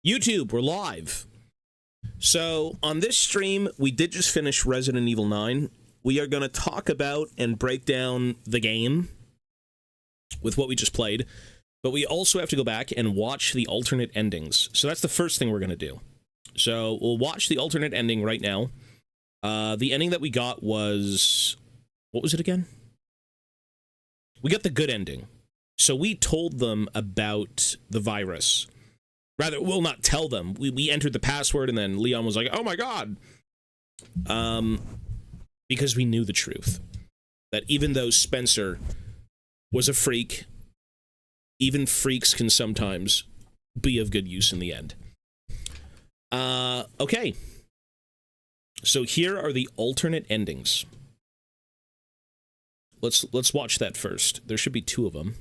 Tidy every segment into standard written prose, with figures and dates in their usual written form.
YouTube, we're live. So, on this stream, we did just finish Resident Evil 9. We are going to talk about and break down the game with what we just played, but we also have to go back and watch the alternate endings. So that's the first thing we're going to do. So, we'll watch the alternate ending right now. The ending that we got was... what was it again? We got the good ending. So we told them about the virus. Rather, we'll not tell them. We entered the password, and then Leon was like, oh my god! Because we knew the truth. That even though Spencer was a freak, even freaks can sometimes be of good use in the end. Okay. So here are the alternate endings. Let's watch that first. There should be two of them.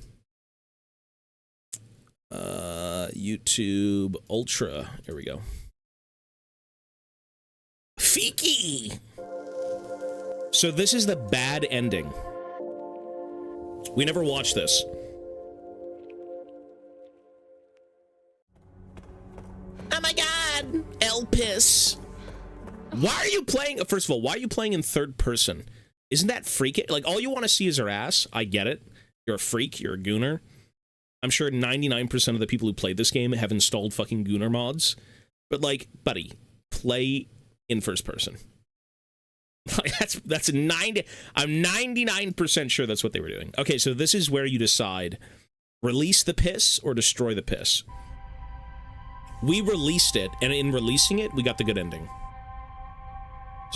YouTube Ultra. Here we go. Fiki! So this is the bad ending. We never watched this. Oh my god! Elpis! Why are you playing... first of all, why are you playing in third person? Isn't that freaky? Like, all you want to see is her ass. I get it. You're a freak. You're a gooner. I'm sure 99% of the people who played this game have installed fucking gooner mods. But, like, buddy, play in first person. That's 90... I'm 99% sure that's what they were doing. Okay, so this is where you decide. Release the piss or destroy the piss. We released it, and in releasing it, we got the good ending.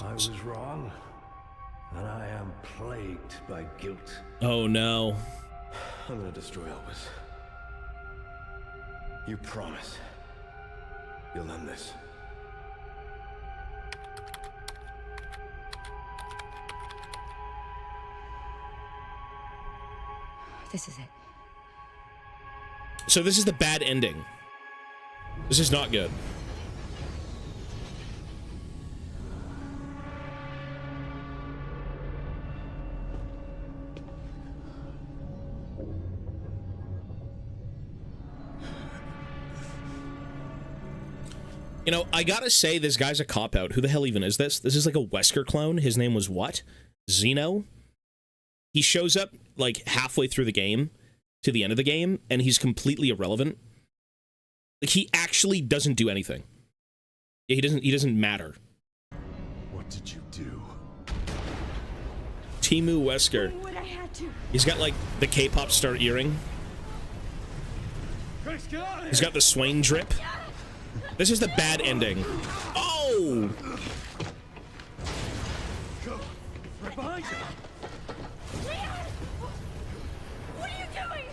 I was wrong. And I am plagued by guilt. Oh no. I'm gonna destroy Elvis. You promise you'll end this. This is it. So this is the bad ending. This is not good. You know, I gotta say, this guy's a cop-out. Who the hell even is this? This is like a Wesker clone. His name was what? Zeno? He shows up, like, halfway through the game, to the end of the game, and he's completely irrelevant. Like, he actually doesn't do anything. Yeah, he doesn't matter. What did you do? Timu Wesker. He's got, like, the K-pop star earring. He's got the Swain drip. This is the bad ending. Oh! Right behind you. Leon! What are you doing?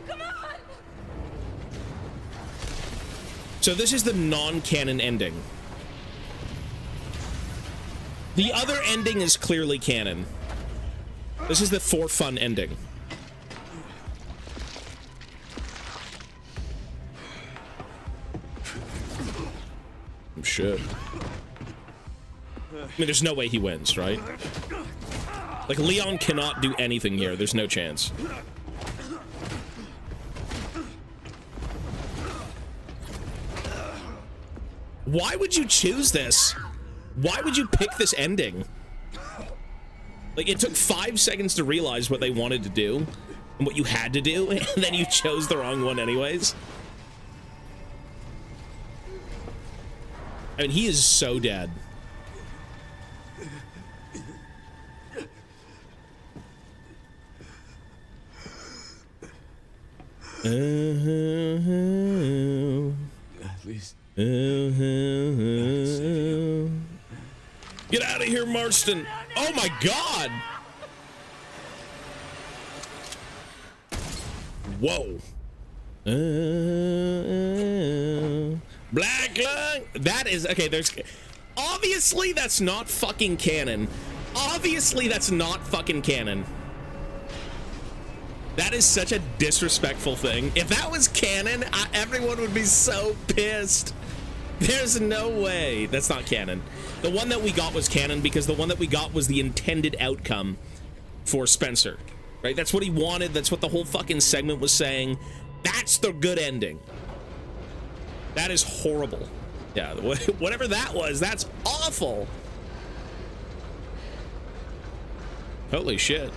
Come on! So this is the non-canon ending. The other ending is clearly canon. This is the for fun ending. Shit. I mean, there's no way he wins, right? Like, Leon cannot do anything here. There's no chance. Why would you choose this? Why would you pick this ending? Like, it took 5 seconds to realize what they wanted to do and what you had to do, and then you chose the wrong one anyways. I mean, he is so dead. At least. Get out of here, Marston! Oh my god! Whoa. Black lung. That is okay. There's obviously that's not fucking canon. Obviously that's not fucking canon. That is such a disrespectful thing. If that was canon, everyone would be so pissed. There's no way. That's not canon. The one that we got was canon because the one that we got was the intended outcome for Spencer. Right? That's what he wanted. That's what the whole fucking segment was saying. That's the good ending. That is horrible. Yeah, whatever that was, that's awful. Holy shit.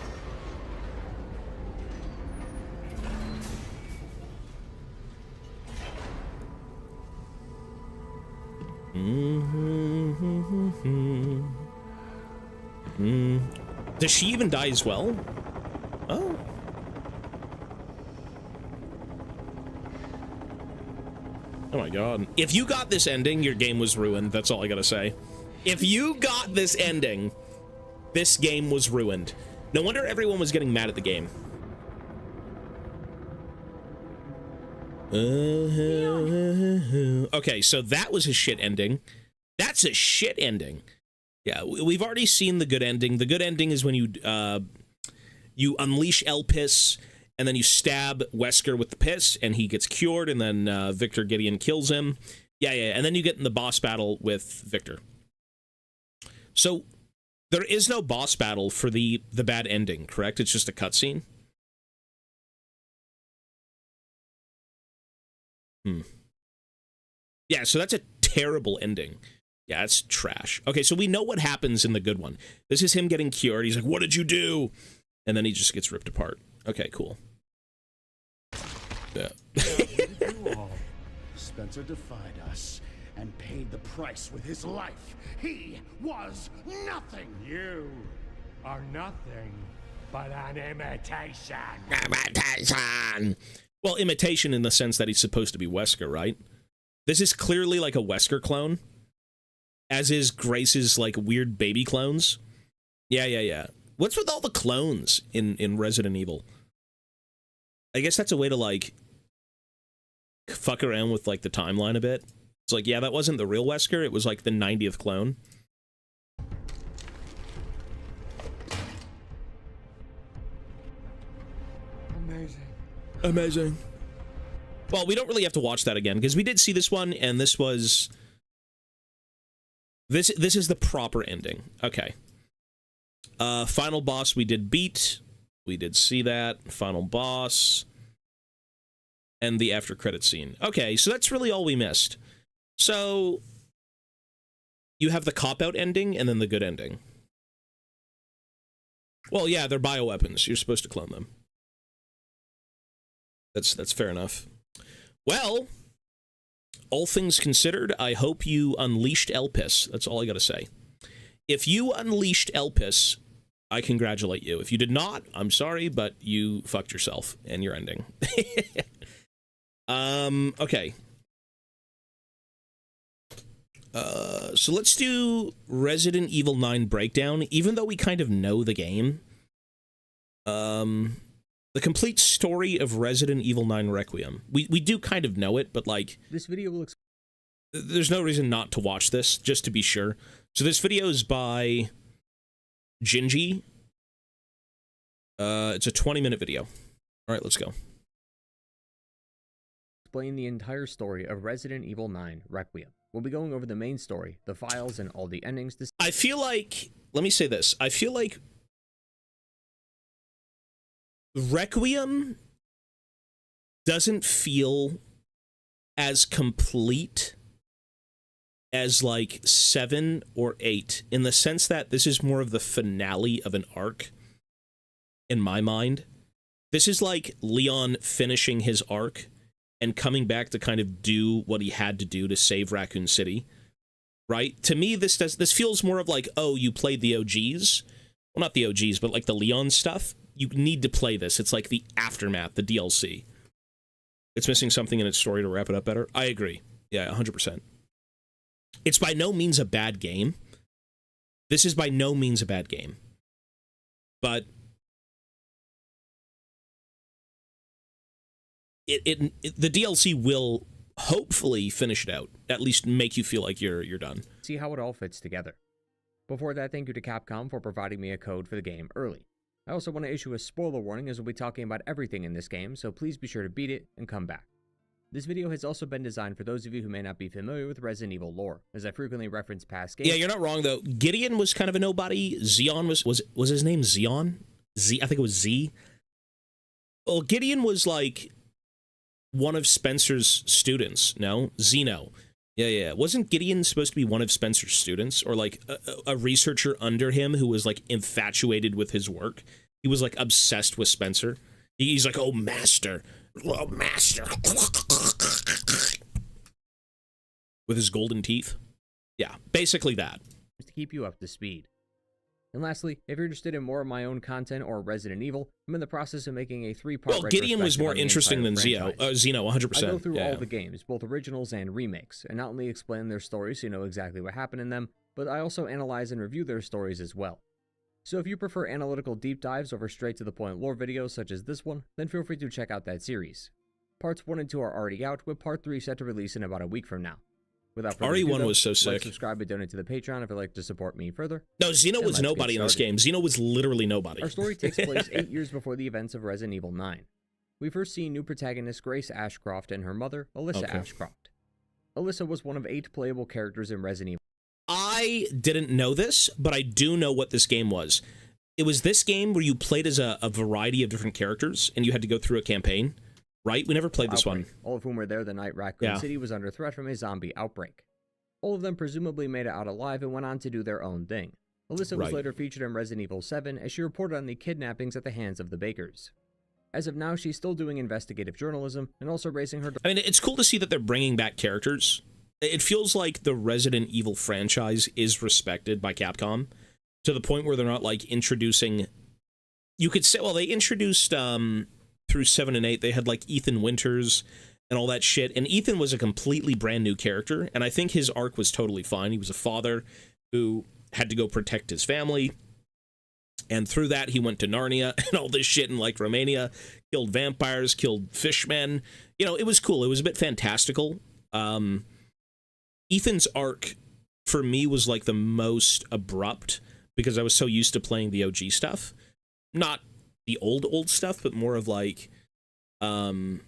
Does she even die as well? Oh. Oh my god. If you got this ending, your game was ruined. That's all I gotta say. If you got this ending, this game was ruined. No wonder everyone was getting mad at the game. Okay, so that was a shit ending. That's a shit ending. Yeah, we've already seen the good ending. The good ending is when you unleash Elpis, and then you stab Wesker with the piss, and he gets cured, and then Victor Gideon kills him. Yeah, and then you get in the boss battle with Victor. So there is no boss battle for the bad ending, correct? It's just a cutscene. Yeah, so that's a terrible ending. Yeah, it's trash. Okay, so we know what happens in the good one. This is him getting cured. He's like, what did you do? And then he just gets ripped apart. Okay, cool. Yeah. Spencer defied us and paid the price with his life. He was nothing. You are nothing but an imitation. Imitation! Well, imitation in the sense that he's supposed to be Wesker, right? This is clearly like a Wesker clone. As is Grace's, like, weird baby clones. Yeah. What's with all the clones in Resident Evil? I guess that's a way to, like, fuck around with, like, the timeline a bit. It's like, yeah, that wasn't the real Wesker. It was, like, the 90th clone. Amazing. Well, we don't really have to watch that again, because we did see this one, and this was... This is the proper ending. Okay. Final boss we did beat. We did see that. Final boss. And the after credit scene. Okay, so that's really all we missed. So you have the cop-out ending and then the good ending. Well, yeah, they're bioweapons. You're supposed to clone them. That's fair enough. Well, all things considered, I hope you unleashed Elpis. That's all I gotta say. If you unleashed Elpis, I congratulate you. If you did not, I'm sorry, but you fucked yourself and your ending. Okay. So let's do Resident Evil 9 breakdown, even though we kind of know the game. The complete story of Resident Evil 9 Requiem. We do kind of know it, but, like... This video will... There's no reason not to watch this, just to be sure. So this video is by Gingy. It's a 20-minute video. All right, let's go. Explain the entire story of Resident Evil 9 Requiem. We'll be going over the main story, the files, and all the endings. I feel like... Let me say this. I feel like... Requiem doesn't feel as complete as, like, 7 or 8, in the sense that this is more of the finale of an arc, in my mind. This is like Leon finishing his arc and coming back to kind of do what he had to do to save Raccoon City, right? To me, this feels more of like, oh, you played the OGs? Well, not the OGs, but like the Leon stuff. You need to play this. It's like the aftermath, the DLC. It's missing something in its story to wrap it up better. I agree. Yeah, 100%. It's by no means a bad game. This is by no means a bad game. But the DLC will hopefully finish it out. At least make you feel like you're done. See how it all fits together. Before that, thank you to Capcom for providing me a code for the game early. I also want to issue a spoiler warning as we'll be talking about everything in this game, so please be sure to beat it and come back. This video has also been designed for those of you who may not be familiar with Resident Evil lore, as I frequently reference past games. Yeah, you're not wrong though. Gideon was kind of a nobody. Xeon was his name Xeon? I think it was Z. Well, Gideon was like one of Spencer's students. No, Zeno. Yeah. Wasn't Gideon supposed to be one of Spencer's students, or like a researcher under him who was like infatuated with his work? He was like obsessed with Spencer. He's like, oh master, with his golden teeth. Yeah, basically that. To keep you up to speed. And lastly, if you're interested in more of my own content or Resident Evil, I'm in the process of making a 3-part. Well, Gideon was more interesting than Zeno, 100%. I go through all the games, both originals and remakes, and not only explain their stories so you know exactly what happened in them, but I also analyze and review their stories as well. So if you prefer analytical deep dives over straight to the point lore videos such as this one, then feel free to check out that series. Parts 1 and 2 are already out, with part 3 set to release in about a week from now. Without further ado, RE1 was so sick. Like, subscribe, and donate to the Patreon if you'd like to support me further. No, Zeno was nobody in this game. Zeno was literally nobody. Our story takes place 8 years before the events of Resident Evil 9. We first see new protagonist Grace Ashcroft and her mother, Alyssa Ashcroft. Alyssa was one of 8 playable characters in Resident Evil. I didn't know this, but I do know what this game was. It was this game where you played as a variety of different characters, and you had to go through a campaign. Right? We never played this one. All of whom were there the night Raccoon City was under threat from a zombie outbreak. All of them presumably made it out alive and went on to do their own thing. Alyssa was later featured in Resident Evil 7 as she reported on the kidnappings at the hands of the Bakers. As of now, she's still doing investigative journalism and also raising her... I mean, it's cool to see that they're bringing back characters. It feels like the Resident Evil franchise is respected by Capcom to the point where they're not, like, introducing... You could say, well, they introduced... through 7 and 8, they had like Ethan Winters and all that shit, and Ethan was a completely brand new character, and I think his arc was totally fine. He was a father who had to go protect his family, and through that he went to Narnia and all this shit in like Romania, killed vampires, killed fishmen. You know, it was cool. It was a bit fantastical. Ethan's arc for me was like the most abrupt because I was so used to playing the OG stuff, not the old stuff, but more of like, you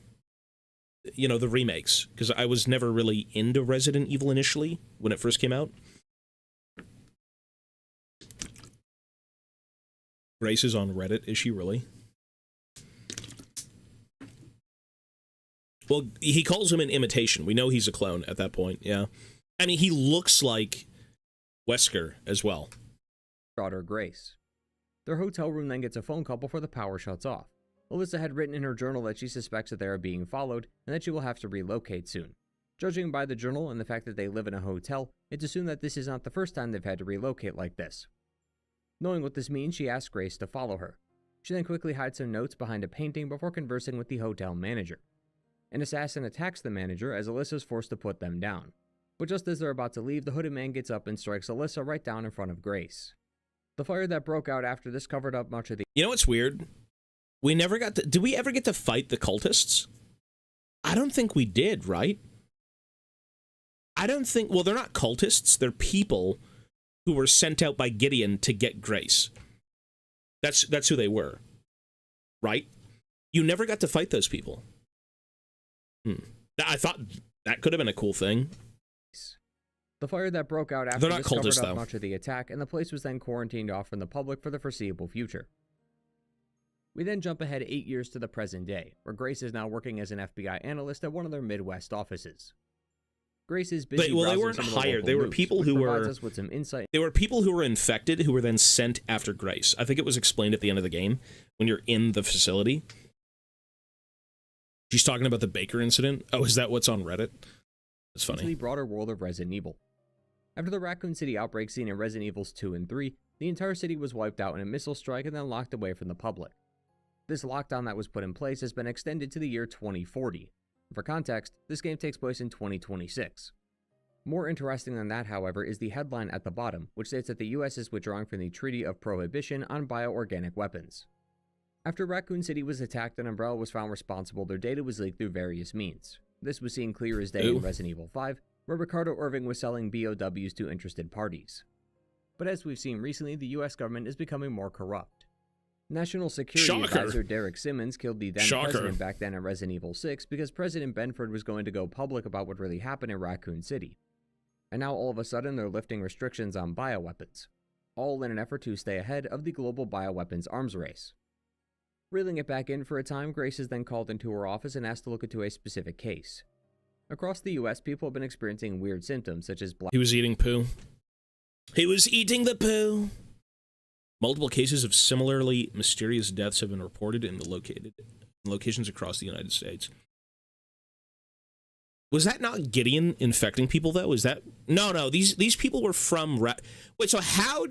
know, the remakes, because I was never really into Resident Evil initially when it first came out. Grace is on Reddit, is she really? Well, he calls him an imitation. We know he's a clone at that point, yeah. I mean, he looks like Wesker as well. Daughter Grace. Their hotel room then gets a phone call before the power shuts off. Alyssa had written in her journal that she suspects that they are being followed and that she will have to relocate soon. Judging by the journal and the fact that they live in a hotel, it's assumed that this is not the first time they've had to relocate like this. Knowing what this means, she asks Grace to follow her. She then quickly hides some notes behind a painting before conversing with the hotel manager. An assassin attacks the manager as Alyssa is forced to put them down. But just as they're about to leave, the hooded man gets up and strikes Alyssa right down in front of Grace. The fire that broke out after this covered up much of the... You know what's weird? We never got to... Did we ever get to fight the cultists? I don't think we did, right? I don't think... Well, they're not cultists. They're people who were sent out by Gideon to get Grace. That's who they were. Right? You never got to fight those people. I thought that could have been a cool thing. The fire that broke out after this covered up much of the attack, and the place was then quarantined off from the public for the foreseeable future. We then jump ahead 8 years to the present day, where Grace is now working as an FBI analyst at one of their Midwest offices. Grace is busy well, they weren't hired. They were people who were... Us with some insight. They were people who were infected who were then sent after Grace. I think it was explained at the end of the game when you're in the facility. She's talking about the Baker incident. Oh, is that what's on Reddit? That's funny. Into the broader world of Resident Evil. After the Raccoon City outbreak seen in Resident Evils 2 and 3, the entire city was wiped out in a missile strike and then locked away from the public. This lockdown that was put in place has been extended to the year 2040. For context, this game takes place in 2026. More interesting than that, however, is the headline at the bottom, which states that the US is withdrawing from the Treaty of Prohibition on bioorganic weapons. After Raccoon City was attacked and Umbrella was found responsible, their data was leaked through various means. This was seen clear as day in Resident Evil 5, where Ricardo Irving was selling BOWs to interested parties. But as we've seen recently, the US government is becoming more corrupt. National Security Advisor Derek Simmons killed the then president back then in Resident Evil 6 because President Benford was going to go public about what really happened in Raccoon City. And now all of a sudden they're lifting restrictions on bioweapons, all in an effort to stay ahead of the global bioweapons arms race. Reeling it back in for a time, Grace is then called into her office and asked to look into a specific case. Across the US, people have been experiencing weird symptoms such as He was eating poo. He was eating the poo. Multiple cases of similarly mysterious deaths have been reported in locations across the United States. Was that not Gideon infecting people, though? Is that... No, these people were from... Wait, so how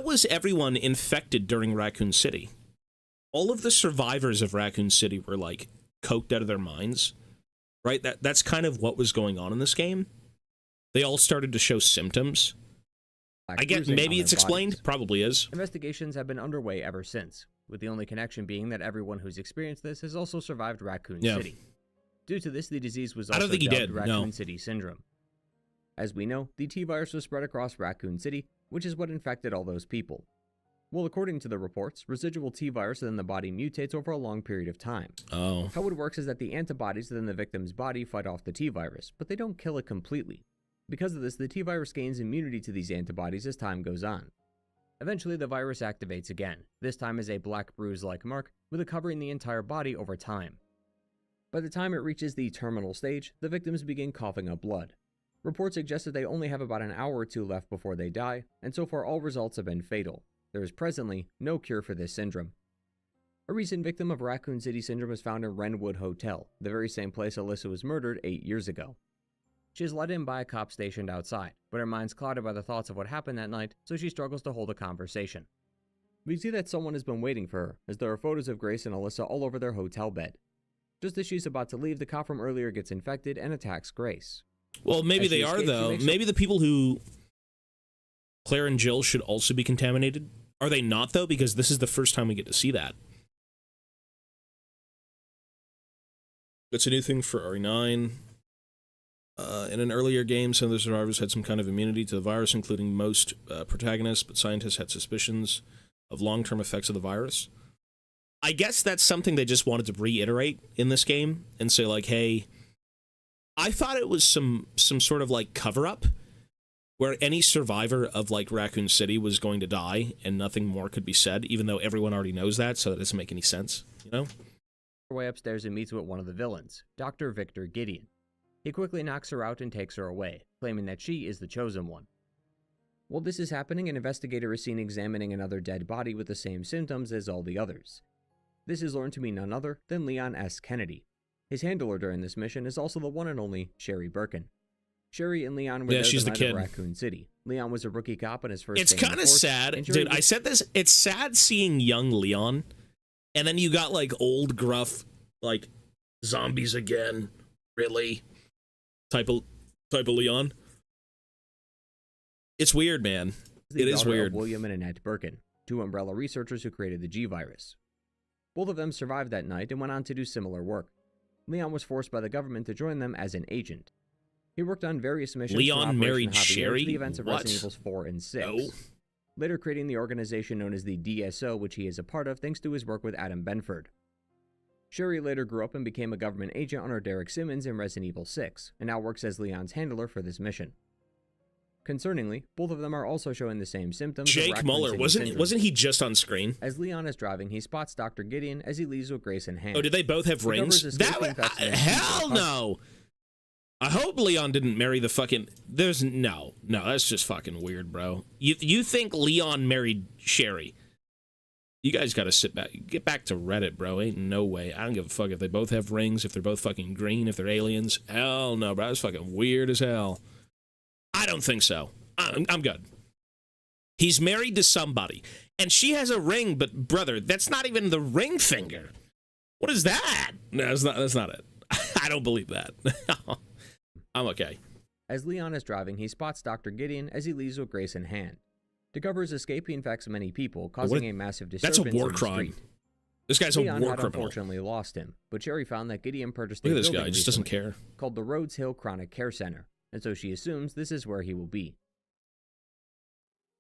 was everyone infected during Raccoon City? All of the survivors of Raccoon City were, like, coked out of their minds, right? That's kind of what was going on in this game. They all started to show symptoms. I guess maybe it's explained. Bodies. Probably is. Investigations have been underway ever since, with the only connection being that everyone who's experienced this has also survived Raccoon City. Due to this, the disease was also dubbed Raccoon City Syndrome. As we know, the T-virus was spread across Raccoon City, which is what infected all those people. Well, according to the reports, residual T-virus within the body mutates over a long period of time. Oh. How it works is that the antibodies within the victim's body fight off the T-virus, but they don't kill it completely. Because of this, the T-virus gains immunity to these antibodies as time goes on. Eventually, the virus activates again, this time as a black bruise-like mark, with it covering the entire body over time. By the time it reaches the terminal stage, the victims begin coughing up blood. Reports suggest that they only have about an hour or two left before they die, and so far all results have been fatal. There is presently no cure for this syndrome. A recent victim of Raccoon City Syndrome was found in Wrenwood Hotel, the very same place Alyssa was murdered 8 years ago. She is let in by a cop stationed outside, but her mind's clouded by the thoughts of what happened that night, so she struggles to hold a conversation. We see that someone has been waiting for her, as there are photos of Grace and Alyssa all over their hotel bed. Just as she's about to leave, the cop from earlier gets infected and attacks Grace. Well, maybe they are, though. Maybe the people who... Claire and Jill should also be contaminated. Are they not, though? Because this is the first time we get to see that. That's a new thing for RE9. In an earlier game, some of the survivors had some kind of immunity to the virus, including most protagonists, but scientists had suspicions of long-term effects of the virus. I guess that's something they just wanted to reiterate in this game and say, like, hey, I thought it was some sort of, like, cover-up where any survivor of, like, Raccoon City was going to die and nothing more could be said, even though everyone already knows that, so that doesn't make any sense, you know? Way upstairs and meets with one of the villains, Dr. Victor Gideon. He quickly knocks her out and takes her away, claiming that she is the chosen one. While this is happening, an investigator is seen examining another dead body with the same symptoms as all the others. This is learned to be none other than Leon S. Kennedy. His handler during this mission is also the one and only Sherry Birkin. Sherry and Leon were there the night of Raccoon City. Leon was a rookie cop in his first It's kind of sad. Dude, I said this. It's sad seeing young Leon, and then you got, like, old, gruff, like, zombies again, really, type of Leon. It's weird, man. It is weird. William and Annette Birkin, two Umbrella researchers who created the G-Virus. Both of them survived that night and went on to do similar work. Leon was forced by the government to join them as an agent. He worked on various missions. Leon married Sherry? The events of Resident Evil 4 and 6. No. Later creating the organization known as the DSO, which he is a part of thanks to his work with Adam Benford. Sherry later grew up and became a government agent under Derek Simmons in Resident Evil 6, and now works as Leon's handler for this mission. Concerningly, both of them are also showing the same symptoms. Jake Muller, wasn't he just on screen? As Leon is driving, he spots Dr. Gideon as he leaves with Grace in hand. Oh, did they both have rings? Hell no! I hope Leon didn't marry the fucking... No, that's just fucking weird, bro. You think Leon married Sherry? You guys gotta sit back, get back to Reddit, bro. Ain't no way. I don't give a fuck if they both have rings, if they're both fucking green, if they're aliens. Hell no, bro. That's fucking weird as hell. I don't think so. I'm good. He's married to somebody, and she has a ring, but brother, that's not even the ring finger. What is that? No, that's not it. I don't believe that. I'm okay. As Leon is driving, he spots Dr. Gideon as he leaves with Grace in hand. To cover his escape, he infects many people, causing a massive disturbance. That's a war crime. This guy's Leon a war had criminal. Unfortunately lost him, but Sherry found that Gideon purchased a Look at this building guy, he just doesn't care. Called the Rhodes Hill Chronic Care Center, and so she assumes this is where he will be.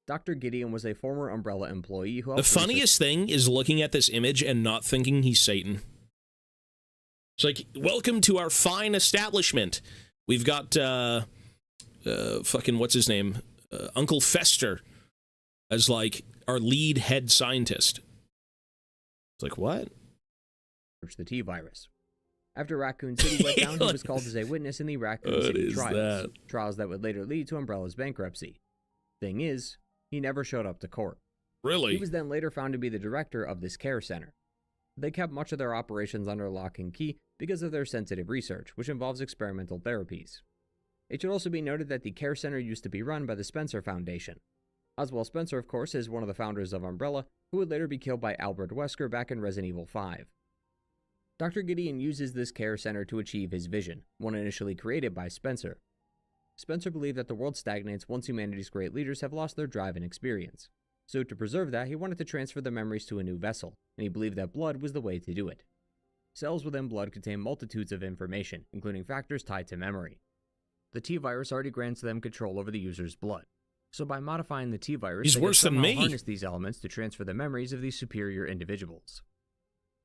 Dr. Gideon was a former Umbrella employee who... The funniest thing is looking at this image and not thinking he's Satan. It's like, welcome to our fine establishment. We've got, fucking, what's his name? Uncle Fester as, like, our lead head scientist. It's like, what? The T-Virus. After Raccoon City went down, he was called as a witness in the Raccoon City trials. Trials that would later lead to Umbrella's bankruptcy. Thing is, he never showed up to court. Really? He was then later found to be the director of this care center. They kept much of their operations under lock and key because of their sensitive research, which involves experimental therapies. It should also be noted that the care center used to be run by the Spencer Foundation. Oswald Spencer, of course, is one of the founders of Umbrella, who would later be killed by Albert Wesker back in Resident Evil 5. Dr. Gideon uses this care center to achieve his vision, one initially created by Spencer. Spencer believed that the world stagnates once humanity's great leaders have lost their drive and experience. So to preserve that, he wanted to transfer the memories to a new vessel, and he believed that blood was the way to do it. Cells within blood contain multitudes of information, including factors tied to memory. The T-Virus already grants them control over the user's blood. So by modifying the T-Virus, they can somehow harness these elements to transfer the memories of these superior individuals.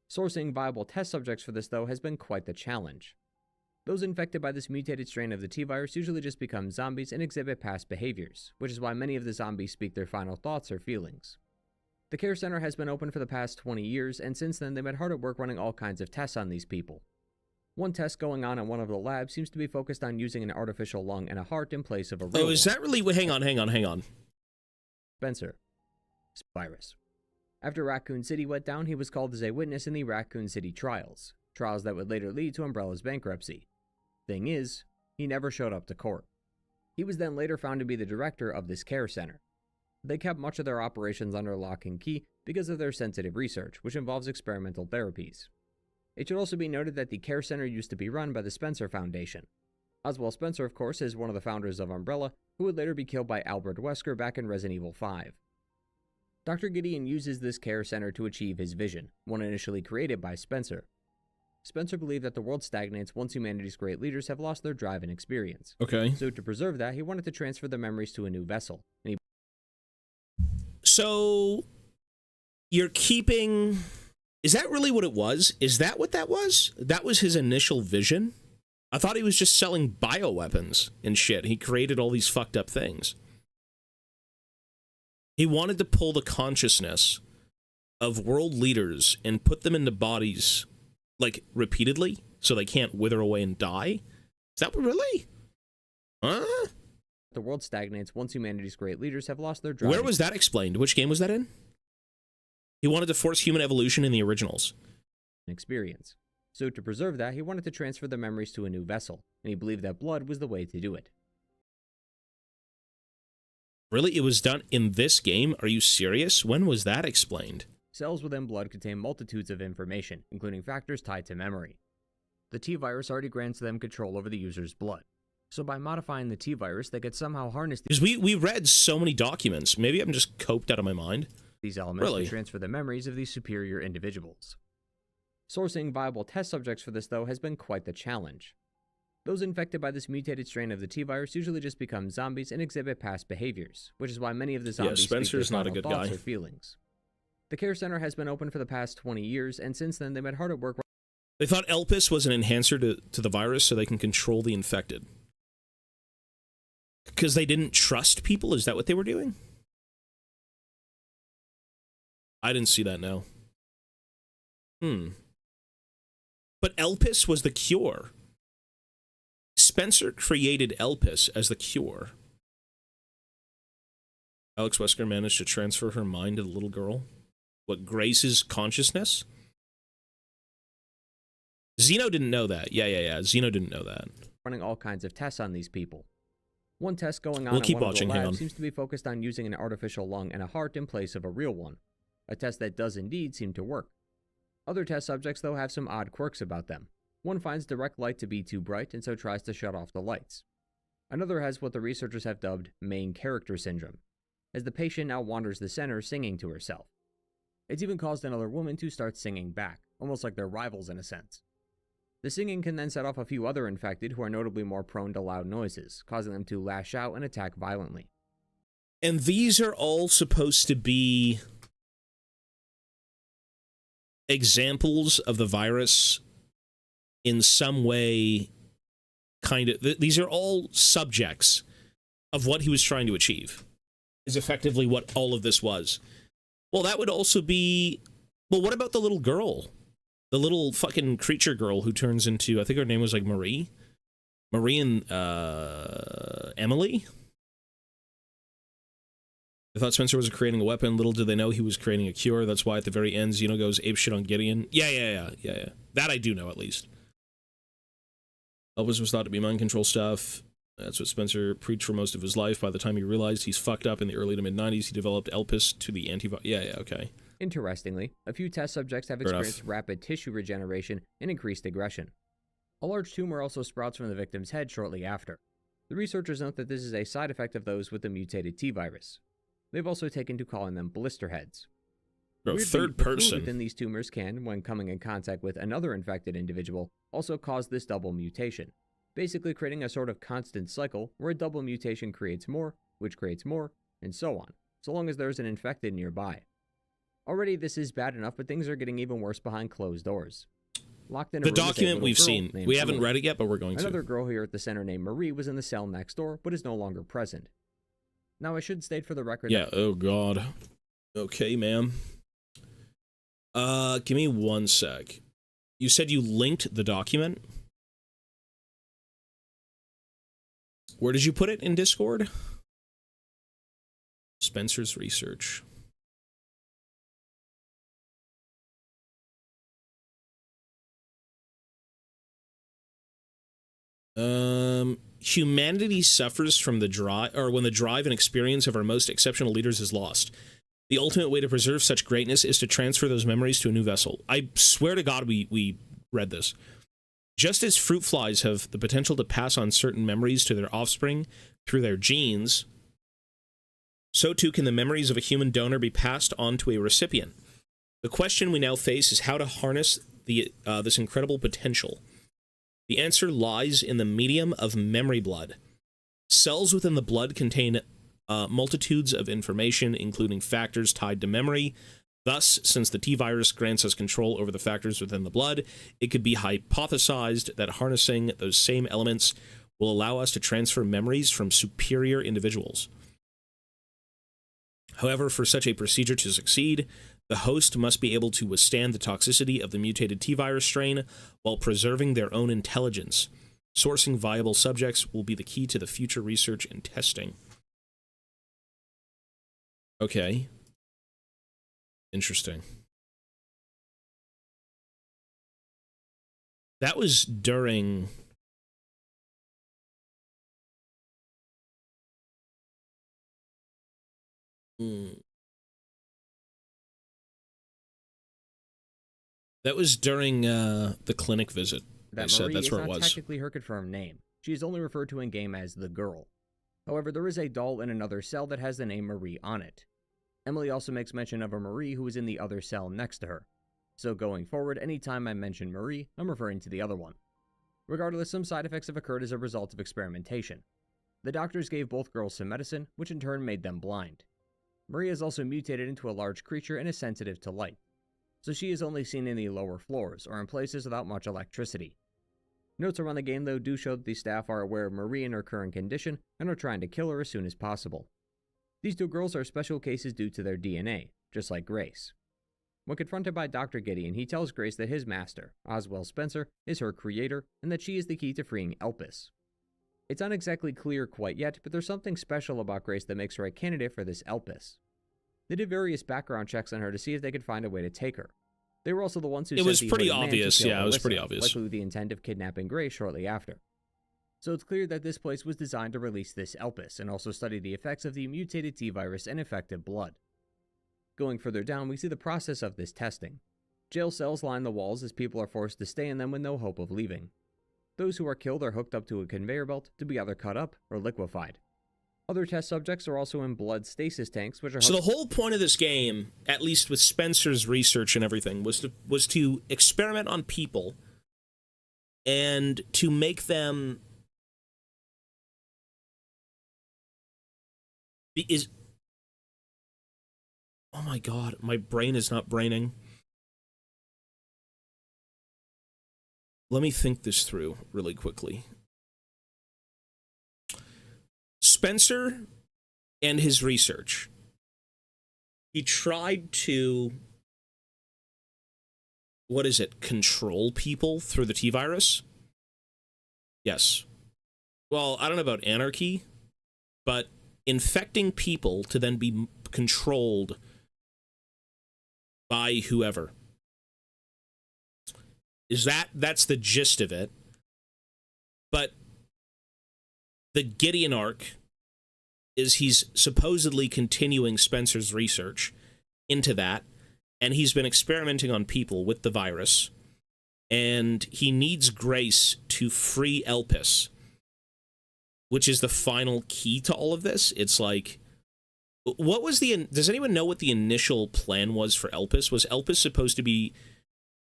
Sourcing viable test subjects for this, though, has been quite the challenge. Those infected by this mutated strain of the T-Virus usually just become zombies and exhibit past behaviors, which is why many of the zombies speak their final thoughts or feelings. The care center has been open for the past 20 years, and since then they've been hard at work running all kinds of tests on these people. One test going on in one of the labs seems to be focused on using an artificial lung and a heart in place of a real one. Is that really... Hang on. Spencer. Virus. After Raccoon City went down, he was called as a witness in the Raccoon City trials. Trials that would later lead to Umbrella's bankruptcy. Thing is, he never showed up to court. He was then later found to be the director of this care center. They kept much of their operations under lock and key because of their sensitive research, which involves experimental therapies. It should also be noted that the care center used to be run by the Spencer Foundation. Oswald Spencer, of course, is one of the founders of Umbrella, who would later be killed by Albert Wesker back in Resident Evil 5. Dr. Gideon uses this care center to achieve his vision, one initially created by Spencer. Spencer believed that the world stagnates once humanity's great leaders have lost their drive and experience. Okay. So to preserve that, he wanted to transfer the memories to a new vessel. So, you're keeping... Is that really what it was? Is that what that was? That was his initial vision? I thought he was just selling bioweapons and shit. He created all these fucked up things. He wanted to pull the consciousness of world leaders and put them into bodies, like, repeatedly, so they can't wither away and die? Is that what really? Huh? The world stagnates once humanity's great leaders have lost their drive. Where was that explained? Which game was that in? He wanted to force human evolution in the originals. Experience. So to preserve that, he wanted to transfer the memories to a new vessel, and he believed that blood was the way to do it. Really? It was done in this game? Are you serious? When was that explained? Cells within blood contain multitudes of information, including factors tied to memory. The T-Virus already grants them control over the user's blood. So by modifying the T-Virus, they could somehow harness because we read so many documents. Maybe I'm just coped out of my mind. These elements to transfer the memories of these superior individuals. Sourcing viable test subjects for this, though, has been quite the challenge. Those infected by this mutated strain of the T-Virus usually just become zombies and exhibit past behaviors, which is why many of the zombies Spencer's not a good guy. Or feelings. The care center has been open for the past 20 years, and since then they've been hard at work. They thought Elpis was an enhancer to the virus so they can control the infected. Because they didn't trust people? Is that what they were doing? I didn't see that, no. But Elpis was the cure. Spencer created Elpis as the cure. Alex Wesker managed to transfer her mind to the little girl. What, Grace's consciousness? Zeno didn't know that. Yeah. Zeno didn't know that. Running all kinds of tests on these people. One test going on we'll keep at one watching, of the labs seems to be focused on using an artificial lung and a heart in place of a real one. A test that does indeed seem to work. Other test subjects, though, have some odd quirks about them. One finds direct light to be too bright and so tries to shut off the lights. Another has what the researchers have dubbed main character syndrome, as the patient now wanders the center singing to herself. It's even caused another woman to start singing back, almost like they're rivals in a sense. The singing can then set off a few other infected who are notably more prone to loud noises, causing them to lash out and attack violently. And these are all supposed to be examples of the virus in some way, kind of. These are all subjects of what he was trying to achieve, is effectively what all of this was. Well, that would also be Well, what about the little girl? The little fucking creature girl who turns into, I think her name was like Marie? Marie and Emily? I thought Spencer was creating a weapon. Little did they know he was creating a cure. That's why at the very end, Xeno goes apeshit on Gideon. Yeah. That I do know, at least. Elvis was thought to be mind control stuff. That's what Spencer preached for most of his life. By the time he realized he's fucked up in the early to mid-90s, he developed Elpis to the antivirus. Yeah, okay. Interestingly, a few test subjects have experienced rapid tissue regeneration and increased aggression. A large tumor also sprouts from the victim's head shortly after. The researchers note that this is a side effect of those with the mutated T-virus. They've also taken to calling them blister heads. Bro, Weirdly, third the fluid person. within these tumors can, when coming in contact with another infected individual, also cause this double mutation, basically creating a sort of constant cycle where a double mutation creates more, which creates more, and so on, so long as there's an infected nearby. Already this is bad enough, but things are getting even worse behind closed doors. Locked in a The room is a document little we've girl seen. named We haven't Emily. read it yet, but we're going to. Another girl here at the center named Marie was in the cell next door, but is no longer present. Now, I should state for the record Yeah, oh god. Okay, ma'am. Give me one sec. You said you linked the document? Where did you put it in Discord? Spencer's research. Humanity suffers from the drive, or when the drive and experience of our most exceptional leaders is lost. The ultimate way to preserve such greatness is to transfer those memories to a new vessel. I swear to God we read this. Just as fruit flies have the potential to pass on certain memories to their offspring through their genes, so too can the memories of a human donor be passed on to a recipient. The question we now face is how to harness this incredible potential. The answer lies in the medium of memory blood. Cells within the blood contain multitudes of information, including factors tied to memory. Thus, since the T-virus grants us control over the factors within the blood, it could be hypothesized that harnessing those same elements will allow us to transfer memories from superior individuals. However, for such a procedure to succeed, the host must be able to withstand the toxicity of the mutated T-virus strain while preserving their own intelligence. Sourcing viable subjects will be the key to the future research and testing. Okay. Interesting. That was during... That was during the clinic visit. They That said Marie that's is where it not was. technically her confirmed name. She is only referred to in-game as the girl. However, there is a doll in another cell that has the name Marie on it. Emily also makes mention of a Marie who is in the other cell next to her. So going forward, anytime I mention Marie, I'm referring to the other one. Regardless, some side effects have occurred as a result of experimentation. The doctors gave both girls some medicine, which in turn made them blind. Marie is also mutated into a large creature and is sensitive to light, so she is only seen in the lower floors or in places without much electricity. Notes around the game though do show that the staff are aware of Marie and her current condition and are trying to kill her as soon as possible. These two girls are special cases due to their DNA, just like Grace. When confronted by Dr. Gideon, he tells Grace that his master, Oswald Spencer, is her creator and that she is the key to freeing Elpis. It's not exactly clear quite yet, but there's something special about Grace that makes her a candidate for this Elpis. They did various background checks on her to see if they could find a way to take her. They were also the ones who It sent was the pretty hooded man to obvious, kill yeah, it was Alyssa, pretty obvious. likely with the intent of kidnapping Grace shortly after. So it's clear that this place was designed to release this Elpis and also study the effects of the mutated T-virus and infected blood. Going further down, we see the process of this testing. Jail cells line the walls as people are forced to stay in them with no hope of leaving. Those who are killed are hooked up to a conveyor belt to be either cut up or liquefied. Other test subjects are also in blood stasis tanks, which are So the whole point of this game, at least with Spencer's research and everything, was to experiment on people and to make them oh my god, my brain is not braining. Let me think this through really quickly. Spencer and his research. He tried to what is it, control people through the T-virus? Yes. Well, I don't know about anarchy, but infecting people to then be controlled by whoever. That's the gist of it. But the Gideon arc is he's supposedly continuing Spencer's research into that, and he's been experimenting on people with the virus, and he needs Grace to free Elpis, which is the final key to all of this. It's like, what was does anyone know what the initial plan was for Elpis? Was Elpis supposed to be,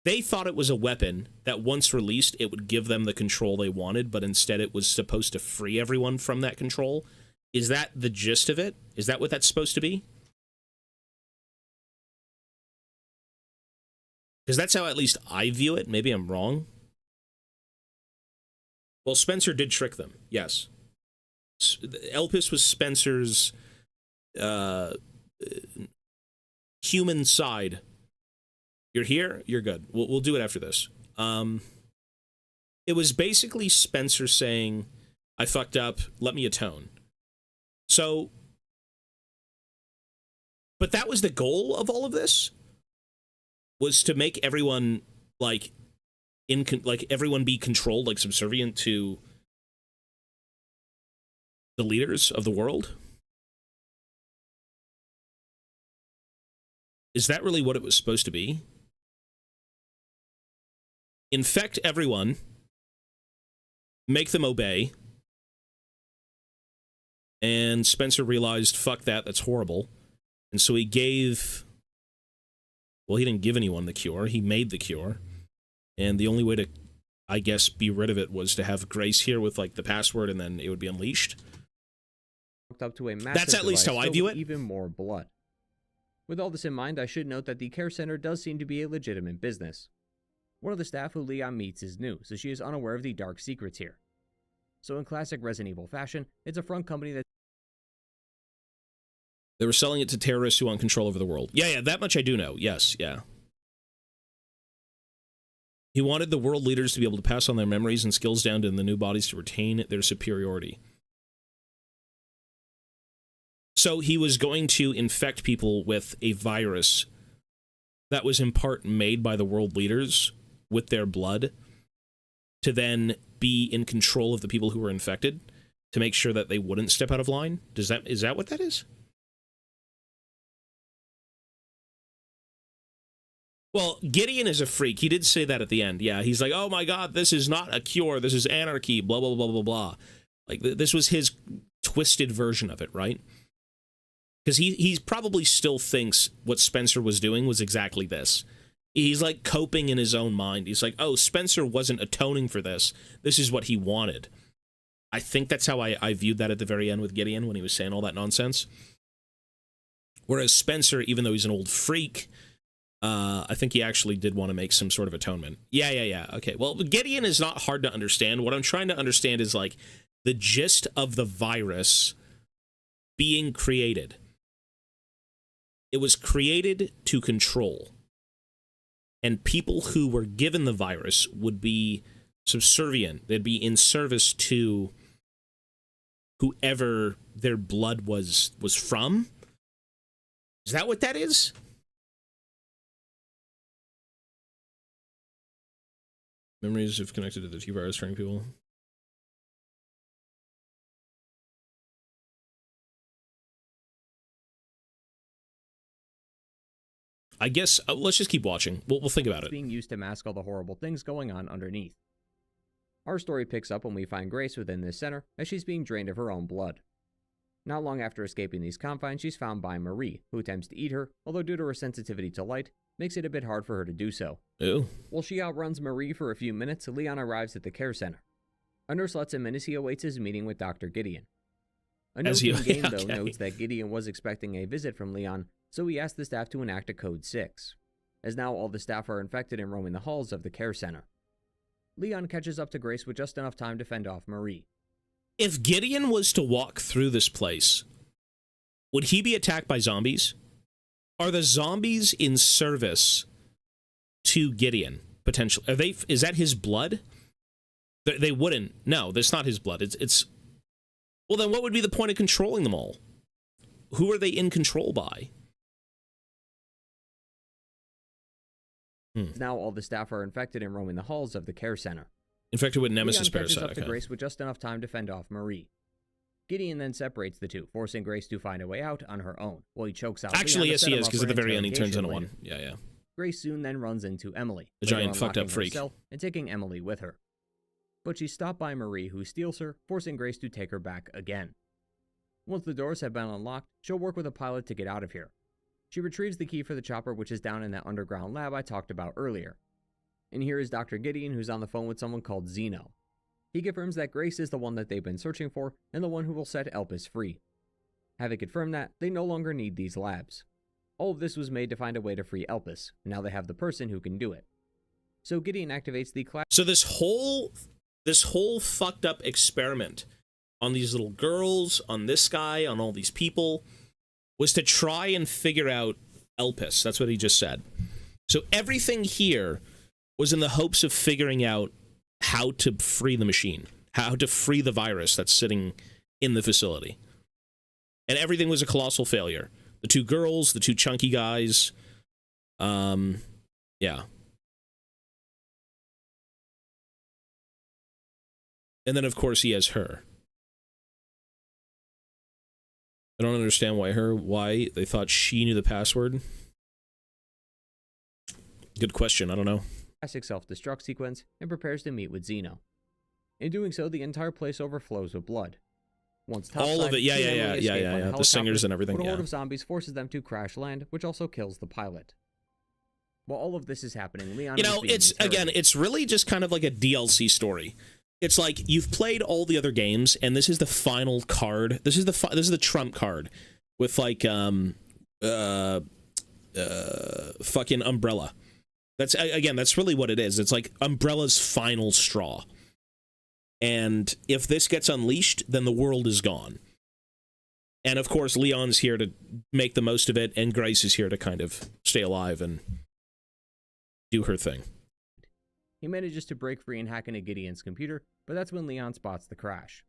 they thought it was a weapon that once released, it would give them the control they wanted, but instead it was supposed to free everyone from that control. Is that the gist of it? Is that what that's supposed to be? Because that's how at least I view it. Maybe I'm wrong. Well, Spencer did trick them, yes. Elpis was Spencer's human side. You're here, you're good. We'll do it after this. It was basically Spencer saying, I fucked up, let me atone. So, but that was the goal of all of this, was to make everyone, like, everyone be controlled, like, subservient to the leaders of the world? Is that really what it was supposed to be? Infect everyone, make them obey, and Spencer realized, fuck that, that's horrible. And so he gave, well, he didn't give anyone the cure, he made the cure. And the only way to, I guess, be rid of it was to have Grace here with, like, the password, and then it would be unleashed. Up to a massive That's at least how I view it. Even more blood. With all this in mind, I should note that the care center does seem to be a legitimate business. One of the staff who Leon meets is new, so she is unaware of the dark secrets here. So in classic Resident Evil fashion, it's a front company that they were selling it to terrorists who want control over the world. Yeah, that much I do know. Yes, yeah. He wanted the world leaders to be able to pass on their memories and skills down to the new bodies to retain their superiority. So he was going to infect people with a virus that was in part made by the world leaders with their blood to then be in control of the people who were infected to make sure that they wouldn't step out of line. Is that what that is? Well, Gideon is a freak. He did say that at the end. Yeah, he's like, oh my god, this is not a cure. This is anarchy, blah, blah, blah, blah, blah. Like, this was his twisted version of it, right? Because he probably still thinks what Spencer was doing was exactly this. He's, like, coping in his own mind. He's like, oh, Spencer wasn't atoning for this. This is what he wanted. I think that's how I viewed that at the very end with Gideon when he was saying all that nonsense. Whereas Spencer, even though he's an old freak, I think he actually did want to make some sort of atonement. Yeah. Okay, well, Gideon is not hard to understand. What I'm trying to understand is, like, the gist of the virus being created. It was created to control. And people who were given the virus would be subservient. They'd be in service to whoever their blood was from. Is that what that is? Memories have connected to the T-virus training people. I guess, let's just keep watching. We'll think about it. Being used to mask all the horrible things going on underneath. Our story picks up when we find Grace within this center, as she's being drained of her own blood. Not long after escaping these confines, she's found by Marie, who attempts to eat her, although due to her sensitivity to light, makes it a bit hard for her to do so. Ew. While she outruns Marie for a few minutes, Leon arrives at the care center. A nurse lets him in as he awaits his meeting with Dr. Gideon. A note in-game, though, notes that Gideon was expecting a visit from Leon, so he asked the staff to enact a Code 6, as now all the staff are infected and roaming the halls of the care center. Leon catches up to Grace with just enough time to fend off Marie. If Gideon was to walk through this place, would he be attacked by zombies? Are the zombies in service to Gideon potentially? Are they? Is that his blood? They wouldn't. No, that's not his blood. It's. Well, then what would be the point of controlling them all? Who are they in control by? Now all the staff are infected and roaming the halls of the care center. Infected with Nemesis Leon catches parasite. up to Grace with just enough time to fend off Marie. Gideon then separates the two, forcing Grace to find a way out on her own, while he chokes out Actually, Leon to yes, set he him is, up because for at the an very end he turns into interrogation one. later. Yeah. Grace soon then runs into Emily, The later giant on fucked up locking freak. herself and taking Emily with her. But she's stopped by Marie, who steals her, forcing Grace to take her back again. Once the doors have been unlocked, she'll work with a pilot to get out of here. She retrieves the key for the chopper, which is down in that underground lab I talked about earlier. And here is Dr. Gideon, who's on the phone with someone called Zeno. He confirms that Grace is the one that they've been searching for, and the one who will set Elpis free. Having confirmed that, they no longer need these labs. All of this was made to find a way to free Elpis, and now they have the person who can do it. So Gideon activates the class. So this whole fucked up experiment on these little girls, on this guy, on all these people, was to try and figure out Elpis. That's what he just said. So everything here was in the hopes of figuring out how to free the machine, how to free the virus that's sitting in the facility. And everything was a colossal failure. The two girls, the two chunky guys, yeah. And then, of course, he has her. I don't understand why they thought she knew the password. Good question, I don't know. Classic self-destruct sequence and prepares to meet with Zeno. In doing so, the entire place overflows with blood. Once all of it, yeah. The singers and everything, but a yeah. horde of zombies forces them to crash land, which also kills the pilot. While all of this is happening, Leon is being interrogated. It's really just kind of like a DLC story. It's like you've played all the other games, and this is the final card. This is the trump card with like fucking Umbrella. That's really what it is. It's like Umbrella's final straw. And if this gets unleashed, then the world is gone. And of course, Leon's here to make the most of it, and Grace is here to kind of stay alive and do her thing. He manages to break free and hack into Gideon's computer, but that's when Leon spots the crash.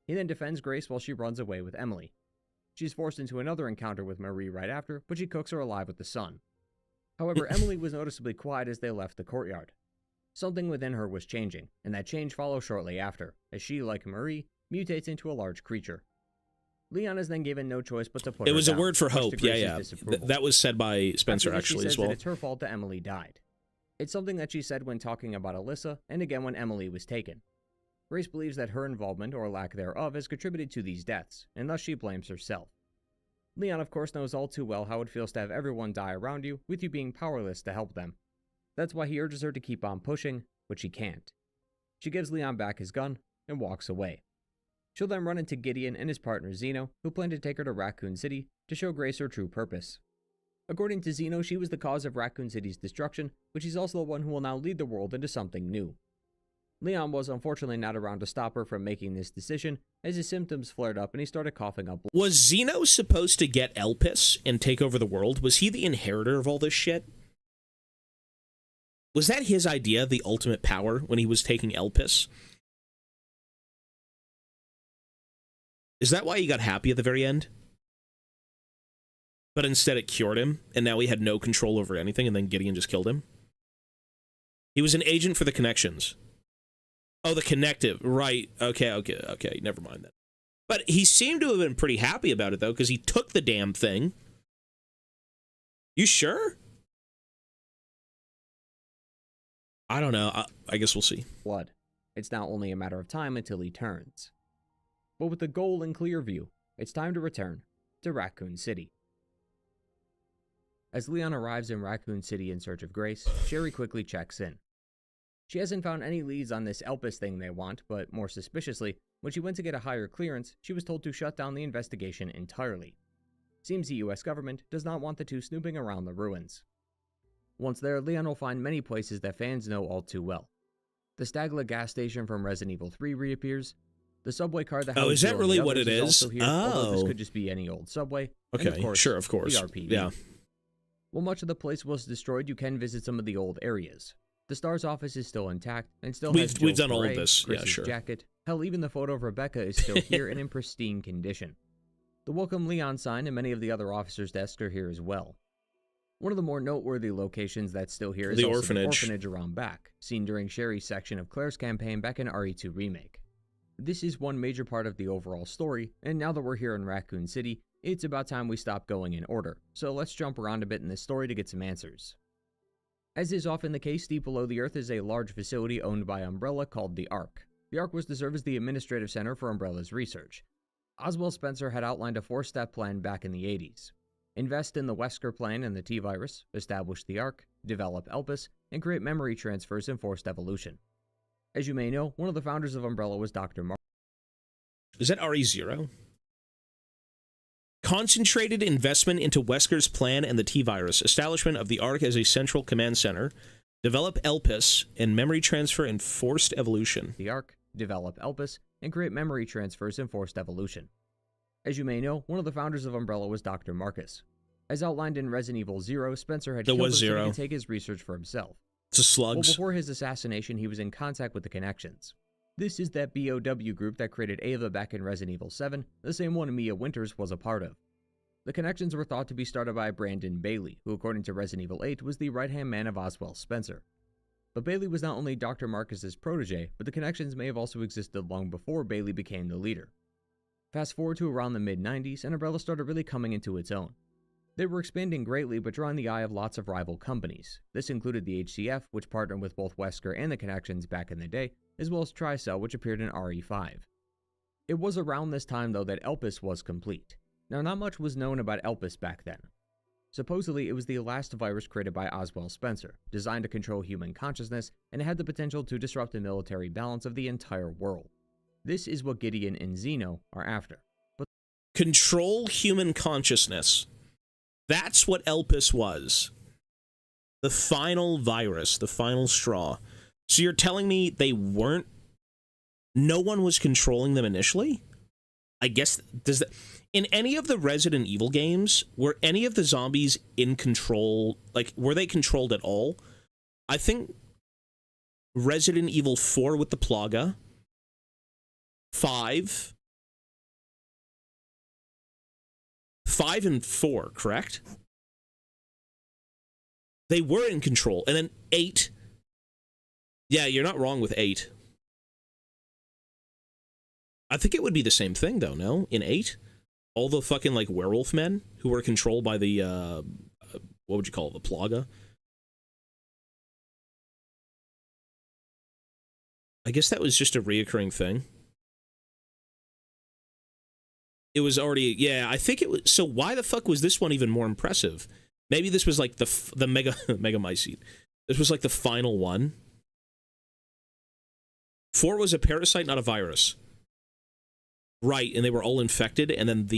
He then defends Grace while she runs away with Emily. She's forced into another encounter with Marie right after, but she cooks her alive with the sun. However, Emily was noticeably quiet as they left the courtyard. Something within her was changing, and that change follows shortly after, as she, like Marie, mutates into a large creature. Leon is then given no choice but to put her down. It was a word for much to hope, Grace's yeah. disapproval. That was said by Spencer, After this, actually, she as says well. that it's her fault that Emily died. It's something that she said when talking about Alyssa, and again when Emily was taken. Grace believes that her involvement, or lack thereof, has contributed to these deaths, and thus she blames herself. Leon, of course, knows all too well how it feels to have everyone die around you, with you being powerless to help them. That's why he urges her to keep on pushing, but she can't. She gives Leon back his gun, and walks away. She'll then run into Gideon and his partner Zeno, who plan to take her to Raccoon City to show Grace her true purpose. According to Zeno, she was the cause of Raccoon City's destruction, but she's also the one who will now lead the world into something new. Leon was unfortunately not around to stop her from making this decision, as his symptoms flared up and he started coughing up blood. Was Zeno supposed to get Elpis and take over the world? Was he the inheritor of all this shit? Was that his idea, the ultimate power, when he was taking Elpis? Is that why he got happy at the very end? But instead it cured him, and now he had no control over anything, and then Gideon just killed him? He was an agent for the connections. Oh, the connective. Right. Okay. Never mind that. But he seemed to have been pretty happy about it, though, because he took the damn thing. You sure? I don't know. I guess we'll see. Blood. It's now only a matter of time until he turns. But with the goal in clear view, it's time to return to Raccoon City. As Leon arrives in Raccoon City in search of Grace, Sherry quickly checks in. She hasn't found any leads on this Elpis thing they want, but more suspiciously, when she went to get a higher clearance, she was told to shut down the investigation entirely. Seems the US government does not want the two snooping around the ruins. Once there, Leon will find many places that fans know all too well. The Stagla gas station from Resident Evil 3 reappears. The subway car that is that really what it is? Also here, although this could just be any old subway. Okay, and of course, sure, of course. The RPD. Yeah. While much of the place was destroyed, you can visit some of the old areas. The STARS office is still intact and still has We've Joel's done all of beret, this. Yeah, Chris's sure. jacket. Hell, even the photo of Rebecca is still here and in pristine condition. The Welcome Leon sign and many of the other officers' desks are here as well. One of the more noteworthy locations that's still here is The also orphanage. the orphanage around back, seen during Sherry's section of Claire's campaign back in RE2 Remake. This is one major part of the overall story, and now that we're here in Raccoon City, it's about time we stop going in order, so let's jump around a bit in this story to get some answers. As is often the case, deep below the Earth is a large facility owned by Umbrella called the Ark. The Ark was to serve as the administrative center for Umbrella's research. Oswald Spencer had outlined a 4-step plan back in the 80s. Invest in the Wesker plan and the T-Virus, establish the Ark, develop Elpis, and create memory transfers and forced evolution. As you may know, one of the founders of Umbrella was Dr. Mark. Is that RE0? Concentrated investment into Wesker's plan and the T-Virus, establishment of the Ark as a central command center, develop Elpis, and memory transfer and forced evolution. The Ark, develop Elpis, and create memory transfers and forced evolution. As you may know, one of the founders of Umbrella was Dr. Marcus. As outlined in Resident Evil 0, Spencer had There killed him was so he Zero. could take his research for himself. It's a Well, slugs. before his assassination, he was in contact with the Connections. This is that BOW group that created Ava back in Resident Evil 7, the same one Mia Winters was a part of. The Connections were thought to be started by Brandon Bailey, who according to Resident Evil 8 was the right-hand man of Oswald Spencer. But Bailey was not only Dr. Marcus's protege, but the Connections may have also existed long before Bailey became the leader. Fast forward to around the mid-90s, and Umbrella started really coming into its own. They were expanding greatly, but drawing the eye of lots of rival companies. This included the HCF, which partnered with both Wesker and the Connections back in the day, as well as Tricell, which appeared in RE5. It was around this time, though, that Elpis was complete. Now, not much was known about Elpis back then. Supposedly, it was the last virus created by Oswald Spencer, designed to control human consciousness, and it had the potential to disrupt the military balance of the entire world. This is what Gideon and Zeno are after. But Control human consciousness. That's what Elpis was. The final virus, the final straw. So you're telling me they weren't... No one was controlling them initially? I guess... Does that... In any of the Resident Evil games, were any of the zombies in control? Like, were they controlled at all? I think Resident Evil 4 with the Plaga, 5 and 4, correct? They were in control. And then 8. Yeah, you're not wrong with 8. I think it would be the same thing, though, no? In 8? All the fucking, like, werewolf men who were controlled by the, what would you call it, the Plaga? I guess that was just a reoccurring thing. It was already, yeah, I think it was, so why the fuck was this one even more impressive? Maybe this was like the Mega Megamycete. This was like the final one. 4 was a parasite, not a virus. Right, and they were all infected, and then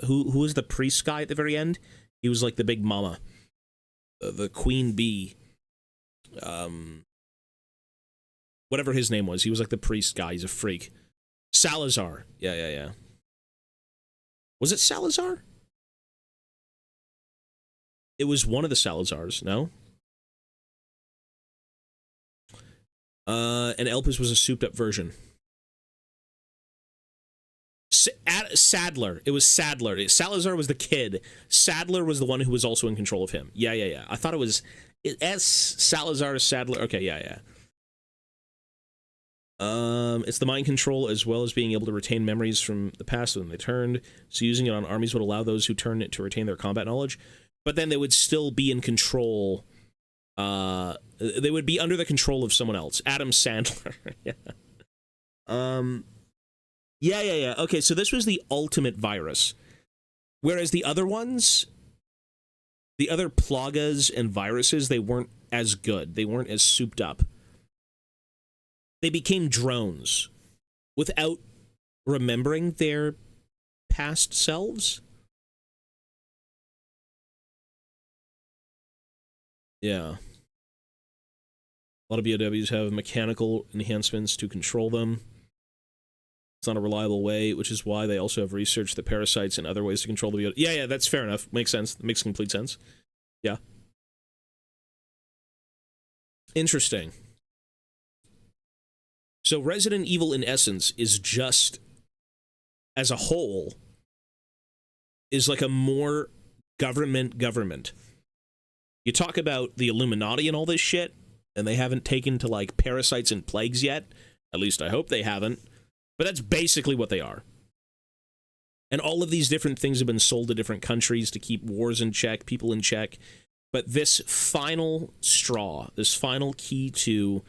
who was the priest guy at the very end? He was like the big mama. The queen bee. Whatever his name was, he was like the priest guy. He's a freak. Salazar. Yeah. Was it Salazar? It was one of the Salazars, no? And Elpis was a souped-up version. Sadler. It was Sadler. Salazar was the kid. Sadler was the one who was also in control of him. Yeah. I thought it was S. Salazar, Sadler. Okay, yeah. It's the mind control as well as being able to retain memories from the past when they turned. So using it on armies would allow those who turn it to retain their combat knowledge. But then they would still be in control. They would be under the control of someone else. Adam Sandler. Yeah. Yeah. Okay, so this was the ultimate virus. Whereas the other ones, the other plagas and viruses, they weren't as good. They weren't as souped up. They became drones without remembering their past selves. Yeah. A lot of BOWs have mechanical enhancements to control them. It's not a reliable way, which is why they also have researched the parasites and other ways to control the BO. Yeah, that's fair enough. Makes sense. Makes complete sense. Yeah. Interesting. So Resident Evil, in essence, is just, as a whole, is like a more government. You talk about the Illuminati and all this shit, and they haven't taken to, like, parasites and plagues yet. At least I hope they haven't. But that's basically what they are. And all of these different things have been sold to different countries to keep wars in check, people in check. But this final straw, this final key to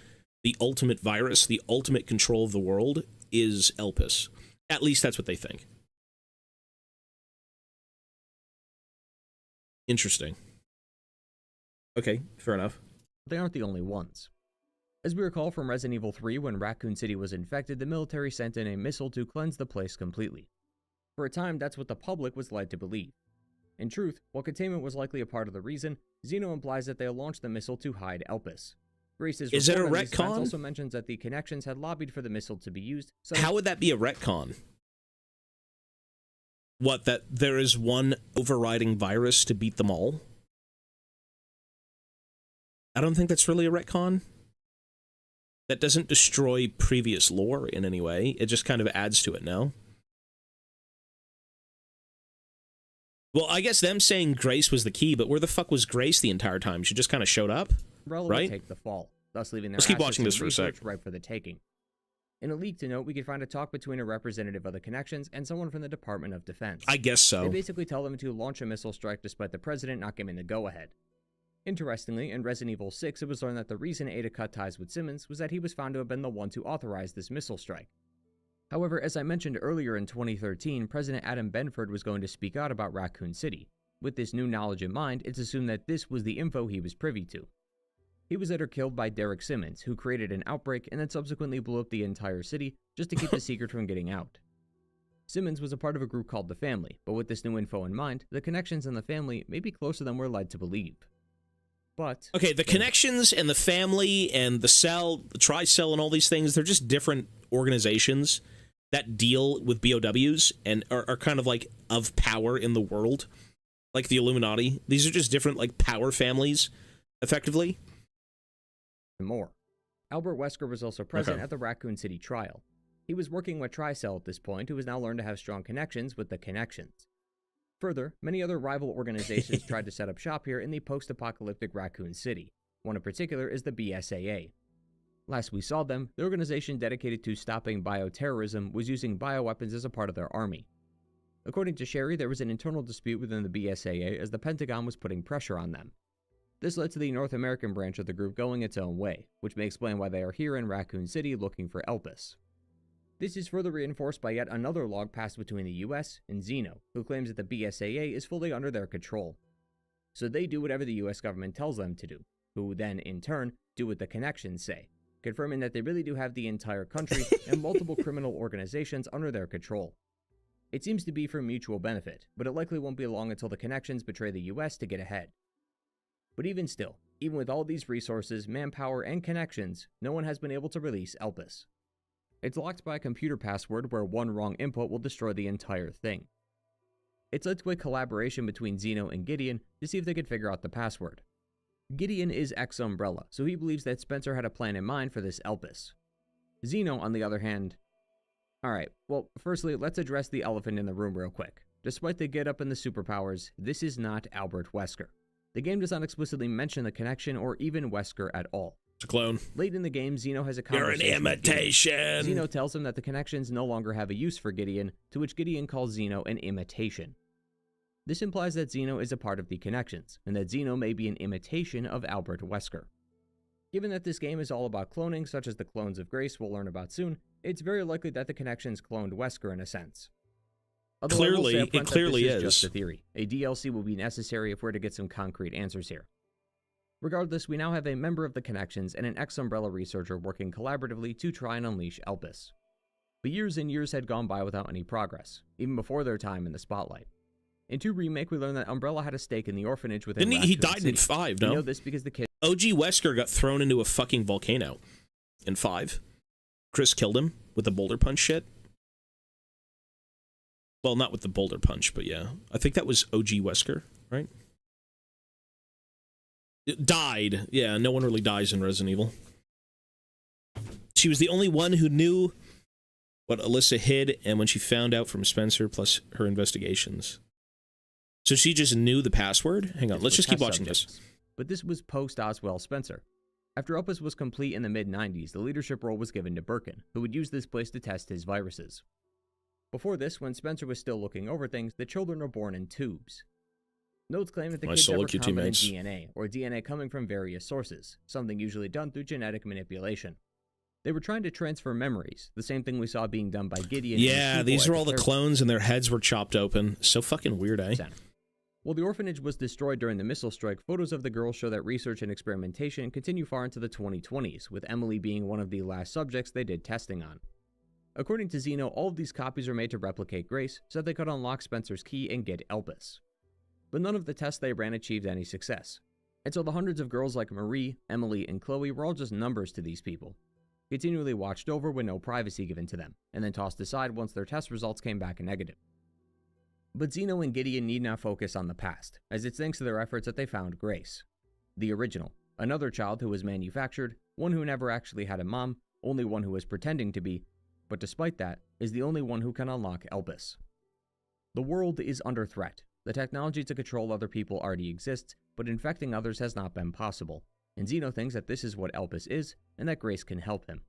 the ultimate virus, the ultimate control of the world, is Elpis. At least that's what they think. Interesting. Okay, fair enough. They aren't the only ones. As we recall from Resident Evil 3, when Raccoon City was infected, the military sent in a missile to cleanse the place completely. For a time, that's what the public was led to believe. In truth, while containment was likely a part of the reason, Xeno implies that they launched the missile to hide Elpis. Grace's Is it a report on these events retcon? also mentions that the Connections had lobbied for the missile to be used. So How would that be a retcon? What, that there is one overriding virus to beat them all? I don't think that's really a retcon. That doesn't destroy previous lore in any way. It just kind of adds to it, no? Well, I guess them saying Grace was the key, but where the fuck was Grace the entire time? She just kind of showed up? Umbrella right? would take the fall, thus leaving their Let's keep assets watching and this for a sec. research ripe for the taking. In a leak to note, we could find a talk between a representative of the Connections and someone from the Department of Defense. I guess They so. basically tell them to launch a missile strike despite the president not giving the go-ahead. Interestingly, in Resident Evil 6, it was learned that the reason Ada cut ties with Simmons was that he was found to have been the one to authorize this missile strike. However, as I mentioned earlier in 2013, President Adam Benford was going to speak out about Raccoon City. With this new knowledge in mind, it's assumed that this was the info he was privy to. He was later killed by Derek Simmons, who created an outbreak and then subsequently blew up the entire city just to keep the secret from getting out. Simmons was a part of a group called the Family, but with this new info in mind, the Connections and the Family may be closer than we're led to believe. But Okay, the Connections and the Family and the Cell, the Tri-Cell and all these things, they're just different organizations that deal with BOWs and are kind of like of power in the world, like the Illuminati. These are just different like power families, effectively. more. Albert Wesker was also present Okay. at the Raccoon City trial. He was working with Tri-Cell at this point, who has now learned to have strong connections with the Connections. Further, many other rival organizations tried to set up shop here in the post-apocalyptic Raccoon City. One in particular is the BSAA. Last we saw them, the organization dedicated to stopping bioterrorism was using bioweapons as a part of their army. According to Sherry, there was an internal dispute within the BSAA as the Pentagon was putting pressure on them. This led to the North American branch of the group going its own way, which may explain why they are here in Raccoon City looking for Elpis. This is further reinforced by yet another log passed between the US and Xeno, who claims that the BSAA is fully under their control. So they do whatever the US government tells them to do, who then, in turn, do what the Connections say, confirming that they really do have the entire country and multiple criminal organizations under their control. It seems to be for mutual benefit, but it likely won't be long until the Connections betray the US to get ahead. But even still, even with all these resources, manpower, and connections, no one has been able to release Elpis. It's locked by a computer password where one wrong input will destroy the entire thing. It's led to a collaboration between Xeno and Gideon to see if they could figure out the password. Gideon is ex-Umbrella, so he believes that Spencer had a plan in mind for this Elpis. Xeno, on the other hand... Alright, well, firstly, let's address the elephant in the room real quick. Despite the get-up and the superpowers, this is not Albert Wesker. The game does not explicitly mention the Connection or even Wesker at all. It's a clone. Late in the game, Xeno has a You're an conversation with Gideon. imitation. Xeno tells him that the Connections no longer have a use for Gideon, to which Gideon calls Xeno an imitation. This implies that Xeno is a part of the Connections, and that Xeno may be an imitation of Albert Wesker. Given that this game is all about cloning, such as the clones of Grace we'll learn about soon, it's very likely that the Connections cloned Wesker in a sense. Although I will Clearly, say it upfront that clearly this is. just a theory. A DLC will be necessary if we're to get some concrete answers here. Regardless, we now have a member of the Connections and an ex-Umbrella researcher working collaboratively to try and unleash Elpis. But years and years had gone by without any progress, even before their time in the spotlight. In 2 Remake, we learned that Umbrella had a stake in the orphanage within Didn't he Raccoon died City. in 5, We no? know this because the kid OG Wesker got thrown into a fucking volcano in 5. Chris killed him with the boulder punch shit. Well, not with the boulder punch, but yeah. I think that was OG Wesker, right? It died. Yeah, no one really dies in Resident Evil. She was the only one who knew what Alyssa hid, and when she found out from Spencer, plus her investigations. So she just knew the password? Hang on, let's just keep watching this. But this was post-Oswell Spencer. After Elpis was complete in the mid-90s, the leadership role was given to Birkin, who would use this place to test his viruses. Before this, when Spencer was still looking over things, the children were born in tubes. Notes claim that the kids have recombinant DNA, or DNA coming from various sources, something usually done through genetic manipulation. They were trying to transfer memories, the same thing we saw being done by Gideon. Yeah, these are all the clones and their heads were chopped open. So fucking weird, eh? While the orphanage was destroyed during the missile strike, photos of the girls show that research and experimentation continue far into the 2020s, with Emily being one of the last subjects they did testing on. According to Zeno, all of these copies are made to replicate Grace, so that they could unlock Spencer's key and get Elpis. But none of the tests they ran achieved any success. And so the hundreds of girls like Marie, Emily, and Chloe were all just numbers to these people, continually watched over with no privacy given to them, and then tossed aside once their test results came back negative. But Zeno and Gideon need not focus on the past, as it's thanks to their efforts that they found Grace, the original, another child who was manufactured, one who never actually had a mom, only one who was pretending to be, but despite that, is the only one who can unlock Elpis. The world is under threat. The technology to control other people already exists, but infecting others has not been possible, and Zeno thinks that this is what Elpis is, and that Grace can help him.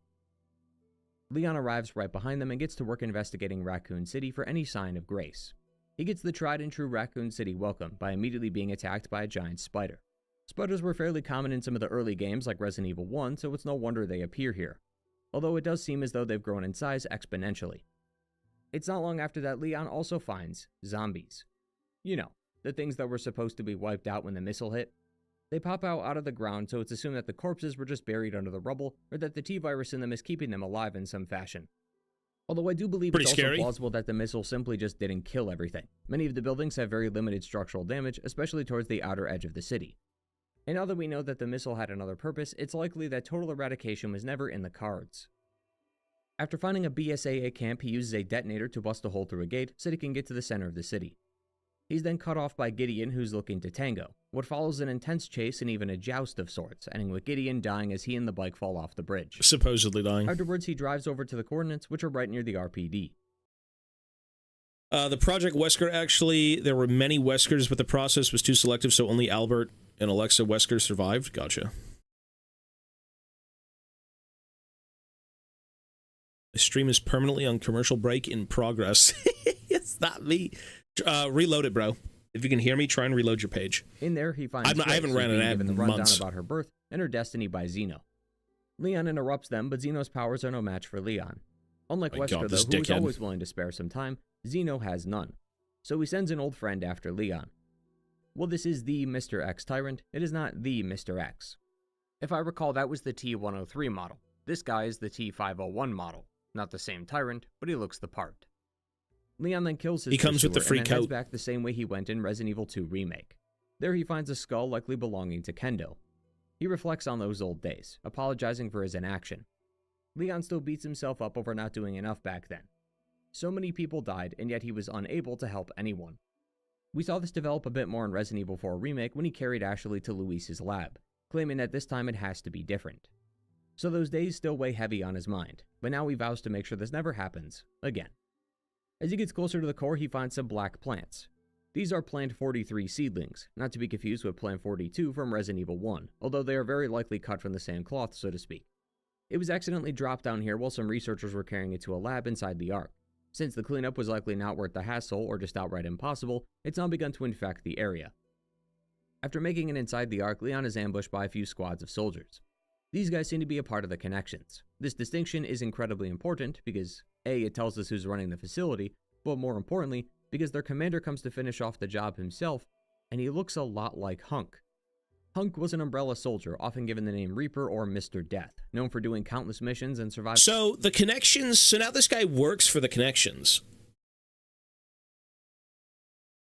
Leon arrives right behind them and gets to work investigating Raccoon City for any sign of Grace. He gets the tried and true Raccoon City welcome by immediately being attacked by a giant spider. Spiders were fairly common in some of the early games like Resident Evil 1, so it's no wonder they appear here, although it does seem as though they've grown in size exponentially. It's not long after that Leon also finds zombies. You know, the things that were supposed to be wiped out when the missile hit. They pop out of the ground, so it's assumed that the corpses were just buried under the rubble, or that the T-virus in them is keeping them alive in some fashion. Although I do believe it's also plausible that the missile simply just didn't kill everything. Many of the buildings have very limited structural damage, especially towards the outer edge of the city. And now that we know that the missile had another purpose, it's likely that total eradication was never in the cards. After finding a BSAA camp, he uses a detonator to bust a hole through a gate so he can get to the center of the city. He's then cut off by Gideon, who's looking to tango. What follows an intense chase and even a joust of sorts, ending with Gideon dying as he and the bike fall off the bridge. Supposedly dying. Afterwards, he drives over to the coordinates, which are right near the RPD. The Project Wesker, actually, there were many Weskers, but the process was too selective, so only Albert and Alexa Wesker survived. Gotcha. The stream is permanently on commercial break in progress. It's not me. Reload it, bro. If you can hear me, try and reload your page. In there, he finds I haven't ran an ad in months. About her birth and her destiny by Zeno. Leon interrupts them, but Zeno's powers are no match for Leon. Unlike Wesker, though, who is always willing to spare some time, Zeno has none. So he sends an old friend after Leon. Well, this is the Mr. X Tyrant. It is not the Mr. X. If I recall, that was the T-103 model. This guy is the T-501 model. Not the same Tyrant, but he looks the part. Leon then kills his He comes with the free and coat. Heads back the same way he went in Resident Evil 2 Remake. There he finds a skull likely belonging to Kendo. He reflects on those old days, apologizing for his inaction. Leon still beats himself up over not doing enough back then. So many people died, and yet he was unable to help anyone. We saw this develop a bit more in Resident Evil 4 Remake when he carried Ashley to Luis's lab, claiming that this time it has to be different. So those days still weigh heavy on his mind, but now he vows to make sure this never happens again. As he gets closer to the core, he finds some black plants. These are Plant 43 seedlings, not to be confused with Plant 42 from Resident Evil 1, although they are very likely cut from the same cloth, so to speak. It was accidentally dropped down here while some researchers were carrying it to a lab inside the Ark. Since the cleanup was likely not worth the hassle or just outright impossible, it's now begun to infect the area. After making it inside the Ark, Leon is ambushed by a few squads of soldiers. These guys seem to be a part of the Connections. This distinction is incredibly important because A, it tells us who's running the facility, but more importantly, because their commander comes to finish off the job himself, and he looks a lot like Hunk. Hunk was an Umbrella soldier, often given the name Reaper or Mr. Death, known for doing countless missions and surviving. So the Connections, so now this guy works for the Connections.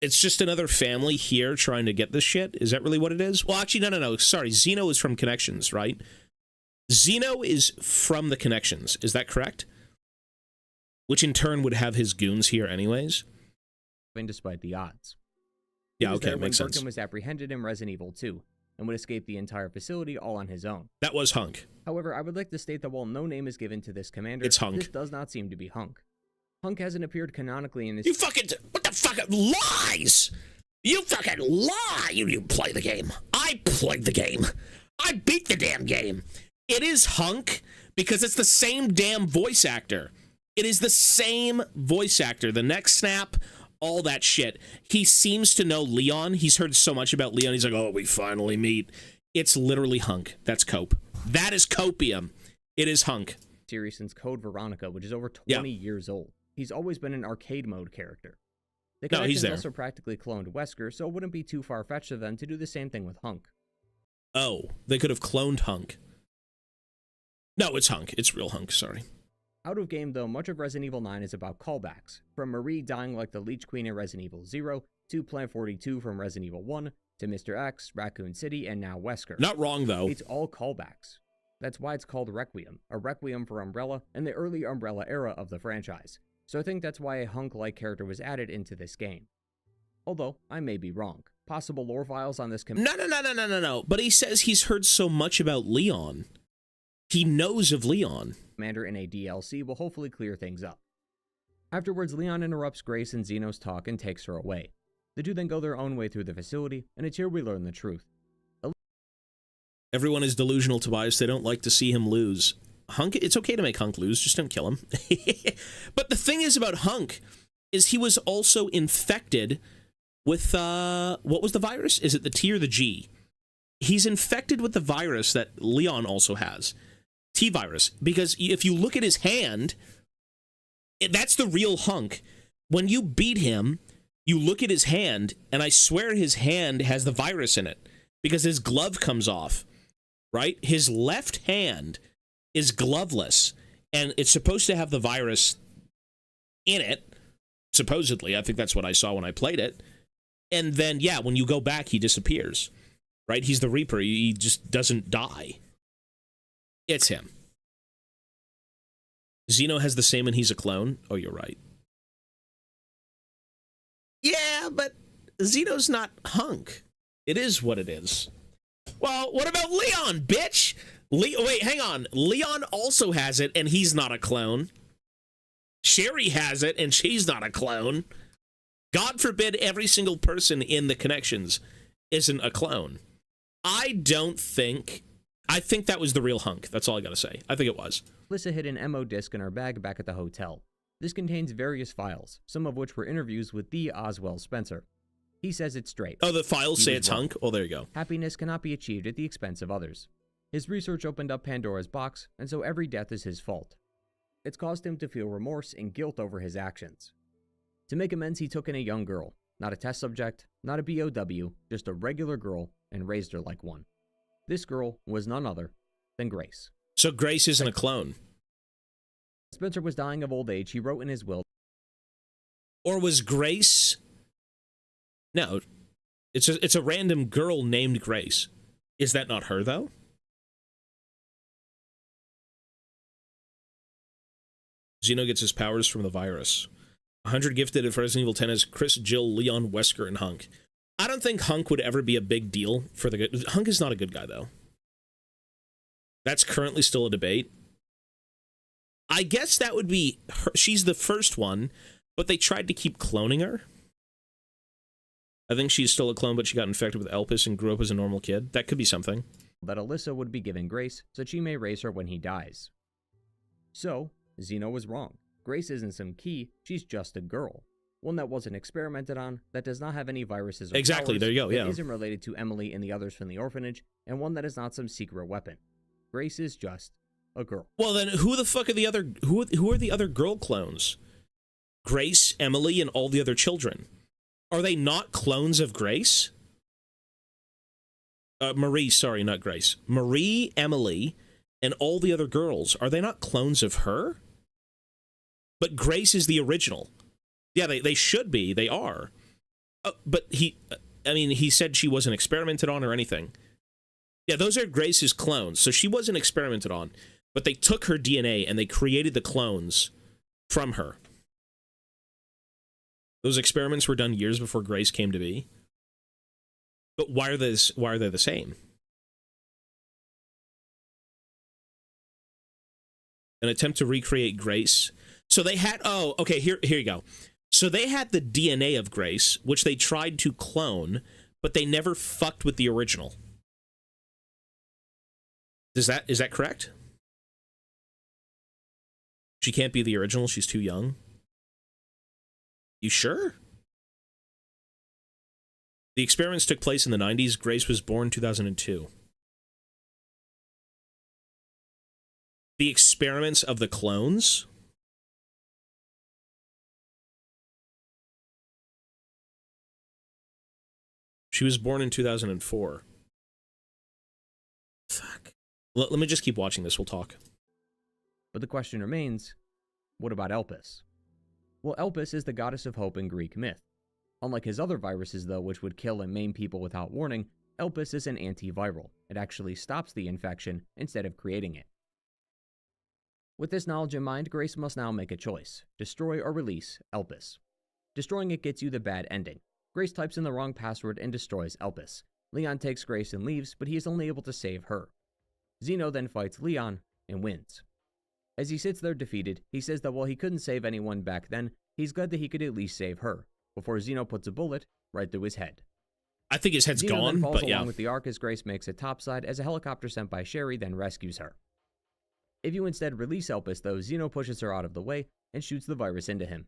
It's just another family here trying to get this shit? Is that really what it is? Well, actually, no. Sorry, Zeno is from Connections, right? Zeno is from the Connections. Is that correct? Which in turn would have his goons here anyways. despite the odds. Yeah, He was okay, there when makes sense. Birkin was apprehended in Resident Evil 2 and would escape the entire facility all on his own. That was Hunk. However, I would like to state that while no name is given to this commander, It's Hunk. this does not seem to be Hunk. Hunk hasn't appeared canonically in this. You fucking... What the fuck? Lies! You fucking lie! You play the game. I played the game. I beat the damn game. It is Hunk because it's the same damn voice actor. It is the same voice actor. The neck snap, all that shit. He seems to know Leon. He's heard so much about Leon. He's like, oh, we finally meet. It's literally Hunk. That's Cope. That is copium. It is Hunk. Series since Code Veronica, which is over 20 years old. He's always been an arcade mode character. The No, he's connections there. also practically cloned Wesker, so it wouldn't be too far-fetched of them to do the same thing with Hunk. Oh, they could have cloned Hunk. No, it's Hunk. It's real Hunk, sorry. Out of game, though, much of Resident Evil 9 is about callbacks, from Marie dying like the Leech Queen in Resident Evil 0, to Plant 42 from Resident Evil 1, to Mr. X, Raccoon City, and now Wesker. Not wrong, though. It's all callbacks. That's why it's called Requiem, a requiem for Umbrella and the early Umbrella era of the franchise. So I think that's why a Hunk-like character was added into this game. Although, I may be wrong. Possible lore files on this No. But he says he's heard so much about Leon. He knows of Leon. commander in a DLC will hopefully clear things up. Afterwards, Leon interrupts Grace and Xeno's talk and takes her away. The two then go their own way through the facility, and it's here we learn the truth. Everyone is delusional, Tobias. They don't like to see him lose. Hunk, it's okay to make Hunk lose, just don't kill him. But the thing is about Hunk is he was also infected with, what was the virus? Is it the T or the G? He's infected with the virus that Leon also has. T-virus. Because if you look at his hand, that's the real Hunk. When you beat him, you look at his hand, and I swear his hand has the virus in it. Because his glove comes off. Right? His left hand is gloveless, and it's supposed to have the virus in it, supposedly. I think that's what I saw when I played it. And then, yeah, when you go back, he disappears. Right? He's the Reaper. He just doesn't die. It's him. Xeno has the same and he's a clone. Oh, you're right. Yeah, but Xeno's not Hunk. It is what it is. Well, what about Leon, bitch? Wait, hang on. Leon also has it, and he's not a clone. Sherry has it, and she's not a clone. God forbid every single person in the connections isn't a clone. I think that was the real Hunk. That's all I gotta say. I think it was. Alyssa hid an MO disc in her bag back at the hotel. This contains various files, some of which were interviews with the Oswald Spencer. He says it straight. Oh, the files He say was it's wrong. Hunk? Oh, there you go. Happiness cannot be achieved at the expense of others. His research opened up Pandora's box, and so every death is his fault. It's caused him to feel remorse and guilt over his actions. To make amends, he took in a young girl, not a test subject, not a BOW, just a regular girl, and raised her like one. This girl was none other than Grace. So Grace isn't a clone. Spencer was dying of old age. He wrote in his will, Or was Grace... No. It's a random girl named Grace. Is that not her, though? Xeno gets his powers from the virus. 100 gifted at Resident Evil 10 as Chris, Jill, Leon, Wesker, and Hunk. I don't think Hunk would ever be a big deal for the good... Hunk is not a good guy, though. That's currently still a debate. I guess that would be her. She's the first one, but they tried to keep cloning her. I think she's still a clone, but she got infected with Elpis and grew up as a normal kid. That could be something. that Alyssa would be given Grace so she may raise her when he dies. So, Xeno was wrong. Grace isn't some key, she's just a girl. One that wasn't experimented on, that does not have any viruses or Exactly, powers, there you go, that yeah. isn't related to Emily and the others from the orphanage, and one that is not some secret weapon. Grace is just a girl. Well, then who the fuck are the other... Who are the other girl clones? Grace, Emily, and all the other children. Are they not clones of Grace? Marie, sorry, not Grace. Marie, Emily, and all the other girls. Are they not clones of her? But Grace is the original. Yeah, they should be. They are. But he said she wasn't experimented on or anything. Yeah, those are Grace's clones. So she wasn't experimented on. But they took her DNA and they created the clones from her. Those experiments were done years before Grace came to be. But why are they the same? An attempt to recreate Grace. So they had, oh, okay, here you go. So they had the DNA of Grace, which they tried to clone, but they never fucked with the original. Is that correct? She can't be the original, she's too young. You sure? The experiments took place in the 90s. Grace was born 2002. The experiments of the clones? She was born in 2004. Fuck. Let me just keep watching this. We'll talk. But the question remains, what about Elpis? Well, Elpis is the goddess of hope in Greek myth. Unlike his other viruses, though, which would kill and maim people without warning, Elpis is an antiviral. It actually stops the infection instead of creating it. With this knowledge in mind, Grace must now make a choice: destroy or release Elpis. Destroying it gets you the bad ending. Grace types in the wrong password and destroys Elpis. Leon takes Grace and leaves, but he is only able to save her. Zeno then fights Leon and wins. As he sits there defeated, he says that while he couldn't save anyone back then, he's glad that he could at least save her, before Zeno puts a bullet right through his head. I think his head's Zeno gone, then falls but yeah. along with the Ark as Grace makes it topside, as a helicopter sent by Sherry then rescues her. If you instead release Elpis, though, Zeno pushes her out of the way and shoots the virus into him.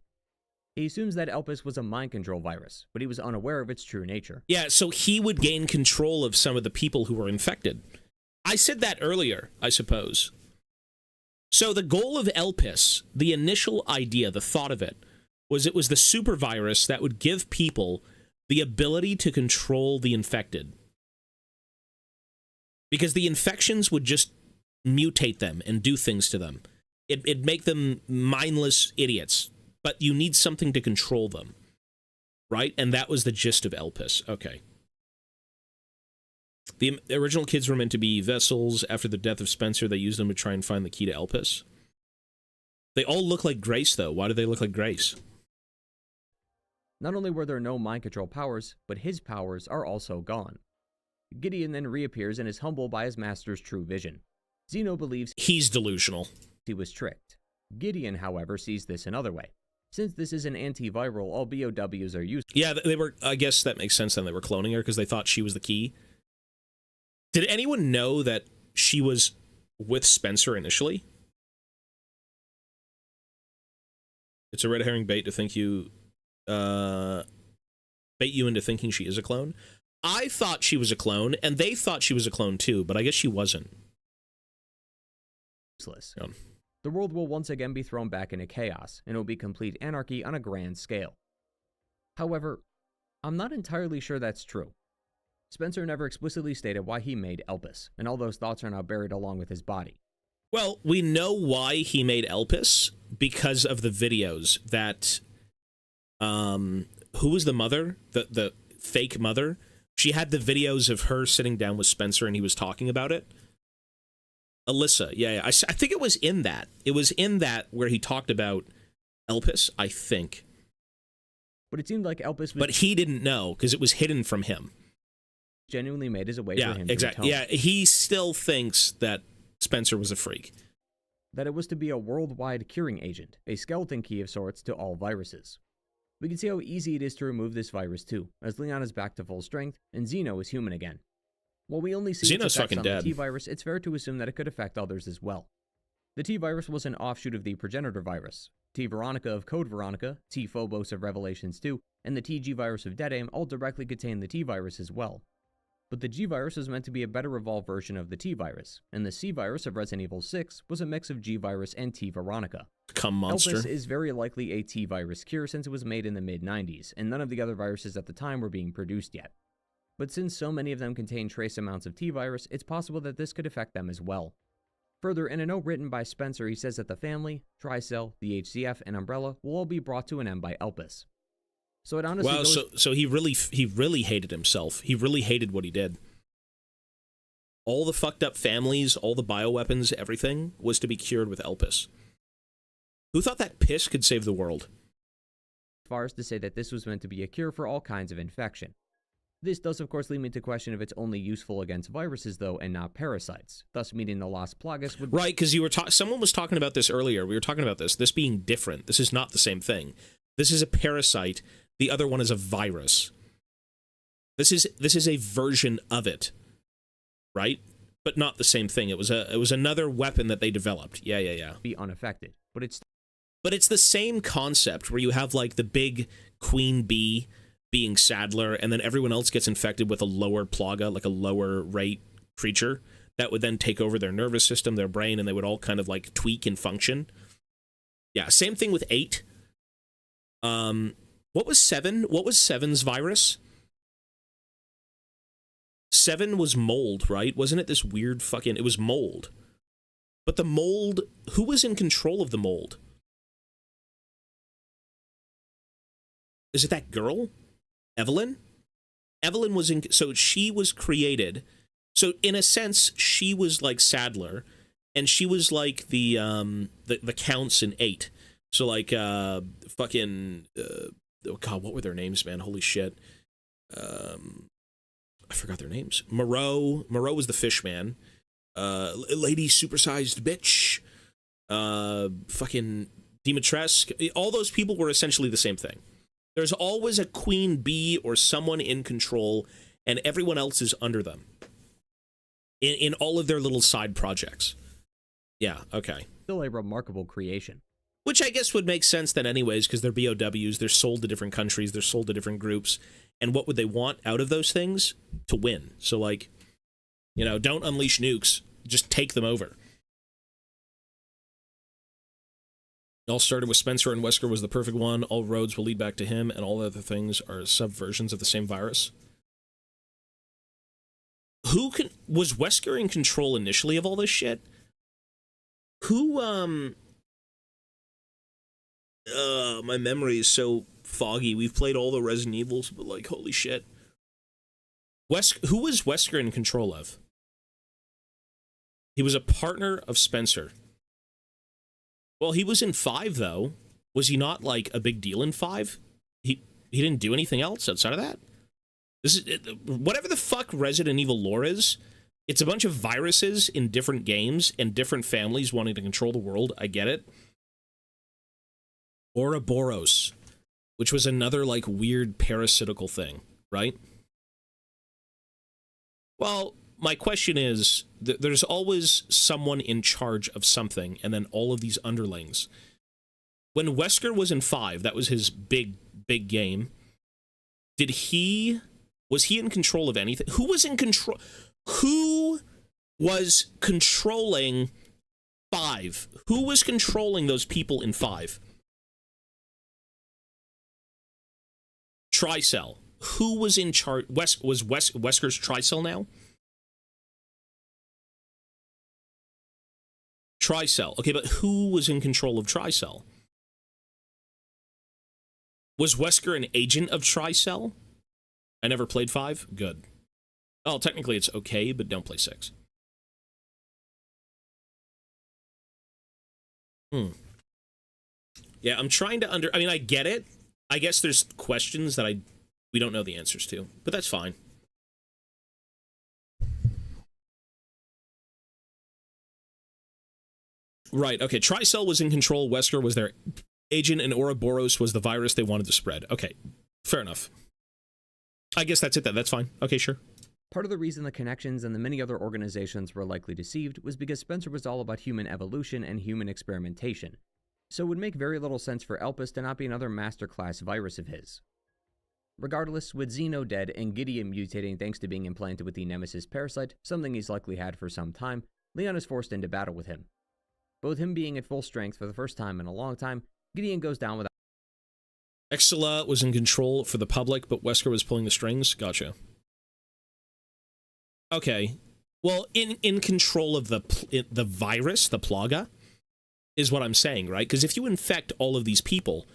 He assumes that Elpis was a mind control virus, but he was unaware of its true nature. Yeah, so he would gain control of some of the people who were infected. I said that earlier, I suppose. So the goal of Elpis, the initial idea, the thought of it was the super virus that would give people the ability to control the infected. Because the infections would just mutate them and do things to them. It'd make them mindless idiots, but you need something to control them, right? And that was the gist of Elpis. Okay. The original kids were meant to be vessels. After the death of Spencer, they used them to try and find the key to Elpis. They all look like Grace, though. Why do they look like Grace? Not only were there no mind control powers, but his powers are also gone. Gideon then reappears and is humbled by his master's true vision. Zeno believes he's delusional. He was tricked. Gideon, however, sees this another way. Since this is an antiviral, all BOWs are used. Yeah, they were. I guess that makes sense then. They were cloning her because they thought she was the key. Did anyone know that she was with Spencer initially? It's a red herring bait to think you, bait you into thinking she is a clone. I thought she was a clone, and they thought she was a clone too, but I guess she wasn't. Useless. Yeah. The world will once again be thrown back into chaos, and it will be complete anarchy on a grand scale. However, I'm not entirely sure that's true. Spencer never explicitly stated why he made Elpis, and all those thoughts are now buried along with his body. Well, we know why he made Elpis because of the videos that, who was the mother? The fake mother? She had the videos of her sitting down with Spencer and he was talking about it. Alyssa, yeah. I think it was in that. It was in that where he talked about Elpis, I think. But it seemed like Elpis was... But he didn't know because it was hidden from him. Genuinely made as a way Yeah, for him to exactly. atone. Yeah, he still thinks that Spencer was a freak. That it was to be a worldwide curing agent, a skeleton key of sorts to all viruses. We can see how easy it is to remove this virus too, as Leon is back to full strength, and Zeno is human again. While we only see Zeno's its effects fucking on dead. the T-virus, it's fair to assume that it could affect others as well. The T-virus was an offshoot of the progenitor virus. T. Veronica of Code Veronica, T. Phobos of Revelations 2, and the TG virus of Dead Aim all directly contain the T-virus as well. But the G-virus was meant to be a better evolved version of the T-virus, and the C-virus of Resident Evil 6 was a mix of G-virus and T. Veronica. Come monster. Elpis is very likely a T-virus cure since it was made in the mid-90s, and none of the other viruses at the time were being produced yet. But since so many of them contain trace amounts of T-virus, it's possible that this could affect them as well. Further, in a note written by Spencer, he says that the family, Tricell, the HCF, and Umbrella will all be brought to an end by Elpis. So it honestly Wow, so he really hated himself. He really hated what he did. All the fucked up families, all the bioweapons, everything was to be cured with Elpis. Who thought that piss could save the world? far as to say that this was meant to be a cure for all kinds of infection. This does of course lead me to question if it's only useful against viruses though and not parasites, thus meaning the Las Plagas would— Right, because someone was talking about this earlier. We were talking about this being different. This is not the same thing. This is a parasite. The other one is a virus. This is a version of it, right? But not the same thing. It was another weapon that they developed. Yeah. be unaffected, but it's the same concept where you have like the big queen bee being Sadler, and then everyone else gets infected with a lower plaga, like a lower rate creature that would then take over their nervous system, their brain, and they would all kind of like tweak and function. Yeah, same thing with 8. What was 7? What was 7's virus? 7 was mold, right? Wasn't it this weird fucking... It was mold. But the mold... Who was in control of the mold? Is it that girl? Evelyn? Evelyn was in... So she was created... So in a sense, she was like Sadler, and she was like the counts in 8. So like fucking oh god, what were their names, man? Holy shit. I forgot their names. Moreau was the fish man. Lady supersized bitch. Fucking Dimitrescu. All those people were essentially the same thing. There's always a queen bee or someone in control, and everyone else is under them. In all of their little side projects. Yeah, okay. still a remarkable creation. Which I guess would make sense then anyways, because they're BOWs, they're sold to different countries, they're sold to different groups, and what would they want out of those things? To win. So, like, you know, don't unleash nukes, just take them over. It all started with Spencer, and Wesker was the perfect one. All roads will lead back to him, and all other things are subversions of the same virus. Was Wesker in control initially of all this shit? My memory is so foggy. We've played all the Resident Evils, but like, holy shit. Who was Wesker in control of? He was a partner of Spencer. Well, he was in 5, though. Was he not, like, a big deal in 5? He didn't do anything else outside of that? This is whatever the fuck Resident Evil lore is, it's a bunch of viruses in different games and different families wanting to control the world. I get it. Ouroboros, which was another, like, weird parasitical thing, right? Well, my question is, there's always someone in charge of something, and then all of these underlings. When Wesker was in 5, that was his big game. Was he in control of anything? Who was in control? Who was controlling 5? Who was controlling those people in 5? Tricell. Who was in charge? Was Wesker's Tricell now? Tricell. Okay, but who was in control of Tricell? Was Wesker an agent of Tricell? I never played 5? Good. Oh, technically it's okay, but don't play 6. Yeah, I'm trying to I mean, I get it. I guess there's questions that we don't know the answers to, but that's fine. Right, okay, Tricell was in control, Wesker was their agent, and Ouroboros was the virus they wanted to spread. Okay, fair enough. I guess that's it then, that's fine. Okay, sure. Part of the reason the Connections and the many other organizations were likely deceived was because Spencer was all about human evolution and human experimentation, so it would make very little sense for Elpis to not be another masterclass virus of his. Regardless, with Xeno dead and Gideon mutating thanks to being implanted with the Nemesis parasite, something he's likely had for some time, Leon is forced into battle with him. Both him being at full strength for the first time in a long time, Gideon goes down without. Exila was in control for the public, but Wesker was pulling the strings? Gotcha. Okay. Well, in control of the virus, the Plaga, is what I'm saying, right? Because if you infect all of these people,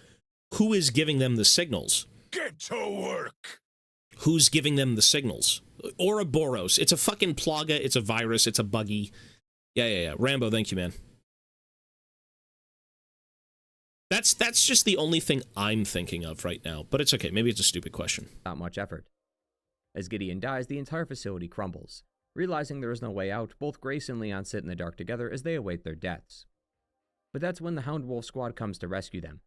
who is giving them the signals? Get to work! Who's giving them the signals? Ouroboros. It's a fucking Plaga, it's a virus, it's a buggy. Yeah. Rambo, thank you, man. That's just the only thing I'm thinking of right now, but it's okay. Maybe it's a stupid question. Not much effort. As Gideon dies, the entire facility crumbles. Realizing there is no way out, both Grace and Leon sit in the dark together as they await their deaths. But that's when the Hound Wolf squad comes to rescue them.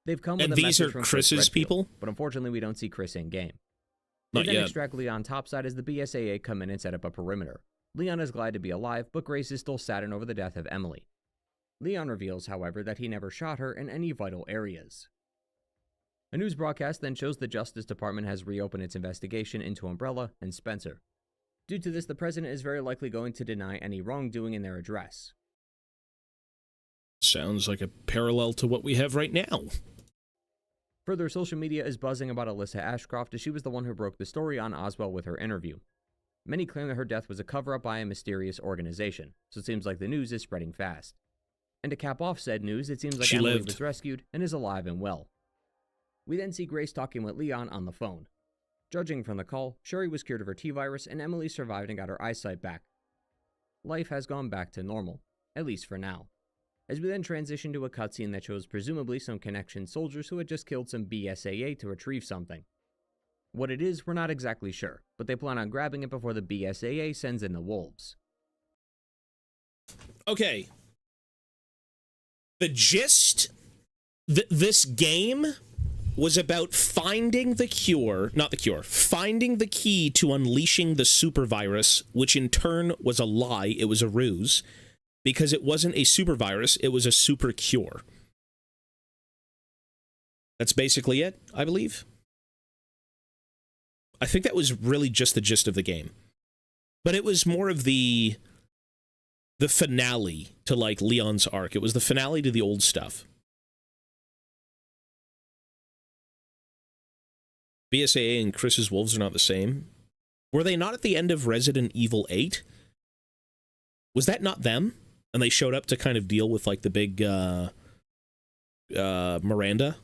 They've come with And a these message are from Chris Chris's Redfield, people? but unfortunately we don't see Chris in-game. They Not then yet. extract Leon topside as the BSAA come in and set up a perimeter. Leon is glad to be alive, but Grace is still saddened over the death of Emily. Leon reveals, however, that he never shot her in any vital areas. A news broadcast then shows the Justice Department has reopened its investigation into Umbrella and Spencer. Due to this, the president is very likely going to deny any wrongdoing in their address. Sounds like a parallel to what we have right now. Further, social media is buzzing about Alyssa Ashcroft as she was the one who broke the story on Oswell with her interview. Many claim that her death was a cover-up by a mysterious organization, so it seems like the news is spreading fast. And to cap off said news, it seems like She Emily lived. was rescued and is alive and well. We then see Grace talking with Leon on the phone. Judging from the call, Sherry was cured of her T-virus and Emily survived and got her eyesight back. Life has gone back to normal, at least for now. As we then transition to a cutscene that shows presumably some Connection soldiers who had just killed some BSAA to retrieve something. What it is, we're not exactly sure, but they plan on grabbing it before the BSAA sends in the wolves. Okay. The gist, this game was about finding the cure, not the cure, finding the key to unleashing the super virus, which in turn was a lie, it was a ruse, because it wasn't a super virus, it was a super cure. That's basically it, I believe. I think that was really just the gist of the game. But it was more of the finale to, like, Leon's arc. It was the finale to the old stuff. BSAA and Chris's Wolves are not the same. Were they not at the end of Resident Evil 8? Was that not them? And they showed up to kind of deal with, like, the big, Miranda?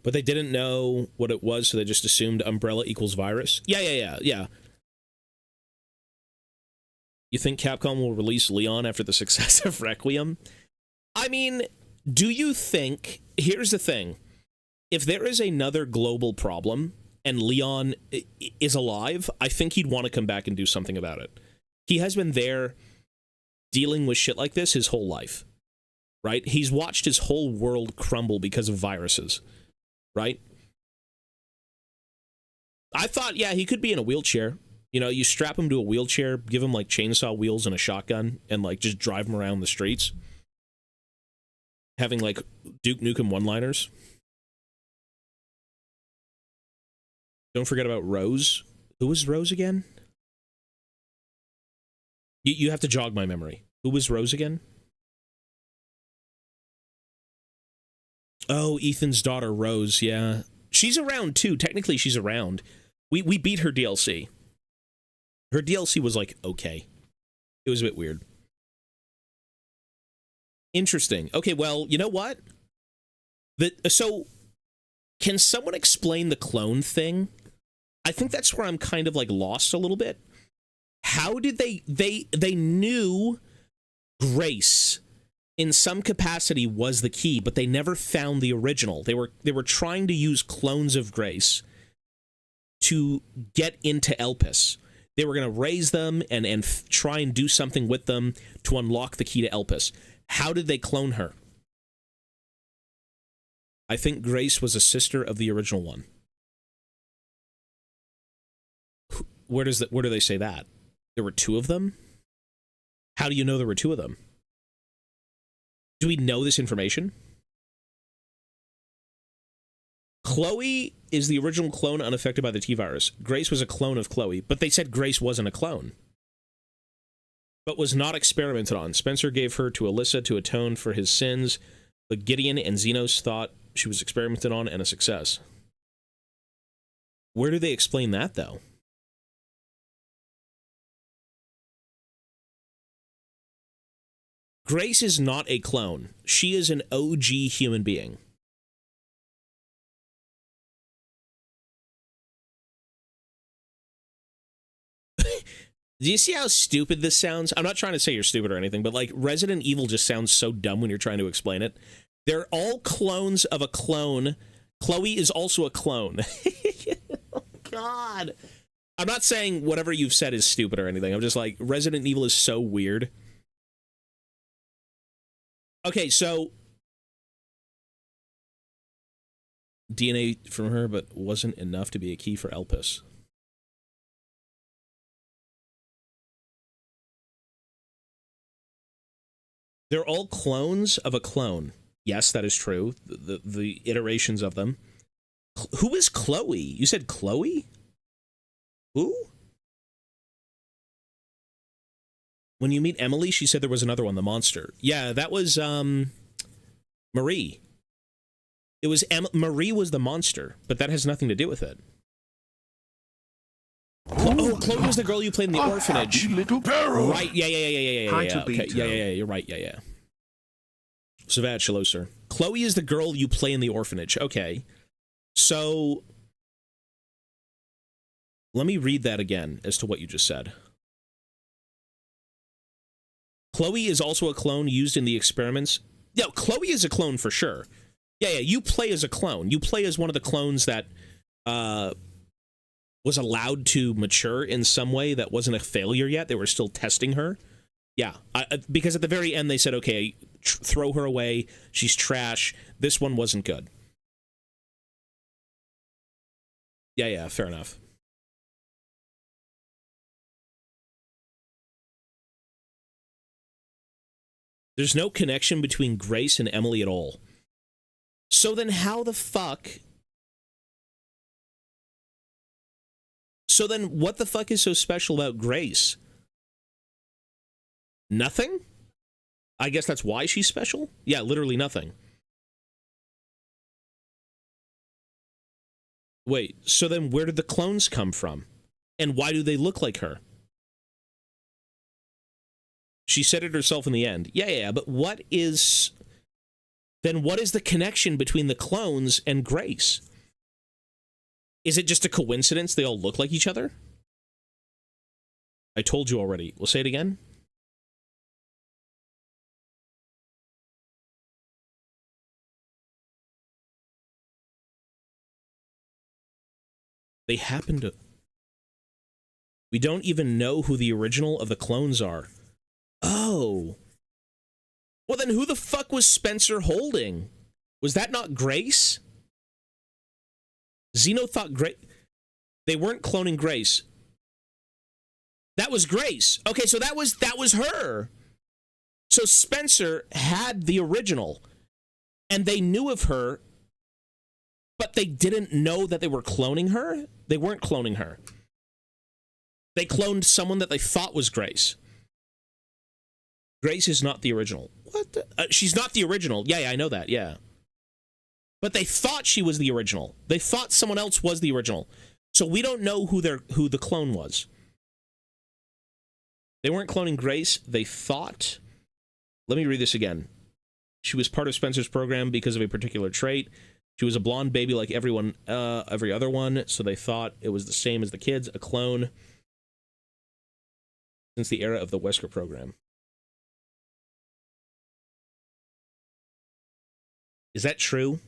But they didn't know what it was, so they just assumed Umbrella equals virus? Yeah. You think Capcom will release Leon after the success of Requiem? I mean, do you think... Here's the thing. If there is another global problem and Leon is alive, I think he'd want to come back and do something about it. He has been there dealing with shit like this his whole life, right? He's watched his whole world crumble because of viruses, right? I thought, yeah, he could be in a wheelchair. You know, you strap him to a wheelchair, give him, like, chainsaw wheels and a shotgun, and, like, just drive him around the streets. Having, like, Duke Nukem one-liners. Don't forget about Rose. Who was Rose again? You have to jog my memory. Who was Rose again? Oh, Ethan's daughter, Rose, yeah. She's around, too. Technically, she's around. We beat her DLC. Her DLC was, like, okay. It was a bit weird. Interesting. Okay, well, you know what? So, can someone explain the clone thing? I think that's where I'm kind of, like, lost a little bit. How did they knew Grace in some capacity was the key, but they never found the original. They were trying to use clones of Grace to get into Elpis. They were going to raise them and try and do something with them to unlock the key to Elpis. How did they clone her? I think Grace was a sister of the original one. Where do they say that? There were two of them? How do you know there were two of them? Do we know this information? Chloe is the original clone unaffected by the T-virus. Grace was a clone of Chloe, but they said Grace wasn't a clone. But was not experimented on. Spencer gave her to Alyssa to atone for his sins, but Gideon and Xenos thought she was experimented on and a success. Where do they explain that, though? Grace is not a clone. She is an OG human being. Do you see how stupid this sounds? I'm not trying to say you're stupid or anything, but like Resident Evil just sounds so dumb when you're trying to explain it. They're all clones of a clone. Chloe is also a clone. Oh, God. I'm not saying whatever you've said is stupid or anything. I'm just like, Resident Evil is so weird. Okay, so DNA from her, but wasn't enough to be a key for Elpis. They're all clones of a clone. Yes, that is true. The iterations of them. Who is Chloe? You said Chloe? Who? When you meet Emily, she said there was another one, the monster. Yeah, that was Marie. It was Marie was the monster, but that has nothing to do with it. Oh, Chloe was the girl you played in the orphanage. Little barrel. Right, yeah. Okay, yeah, you're right, yeah. Savage, hello, sir. Chloe is the girl you play in the orphanage. Okay. So, let me read that again as to what you just said. Chloe is also a clone used in the experiments. No, Chloe is a clone for sure. Yeah, you play as a clone. You play as one of the clones that was allowed to mature in some way that wasn't a failure yet. They were still testing her. Yeah, because at the very end they said, okay, throw her away. She's trash. This one wasn't good. Yeah, fair enough. There's no connection between Grace and Emily at all. So then how the fuck... So then what the fuck is so special about Grace? Nothing? I guess that's why she's special? Yeah, literally nothing. Wait, so then where did the clones come from? And why do they look like her? She said it herself in the end. Yeah, but what is... Then what is the connection between the clones and Grace? Is it just a coincidence they all look like each other? I told you already. We'll say it again. They happen to... We don't even know who the original of the clones are. Oh. Well, then who the fuck was Spencer holding? Was that not Grace? Xeno thought Grace... They weren't cloning Grace. That was Grace. Okay, so that was her. So Spencer had the original, and they knew of her, but they didn't know that they were cloning her? They weren't cloning her. They cloned someone that they thought was Grace. Grace is not the original. What the? She's not the original. Yeah, I know that, yeah. But they thought she was the original. They thought someone else was the original. So we don't know who the clone was. They weren't cloning Grace. They thought... Let me read this again. She was part of Spencer's program because of a particular trait. She was a blonde baby like every other one, so they thought it was the same as the kids, a clone, since the era of the Wesker program. Is that true?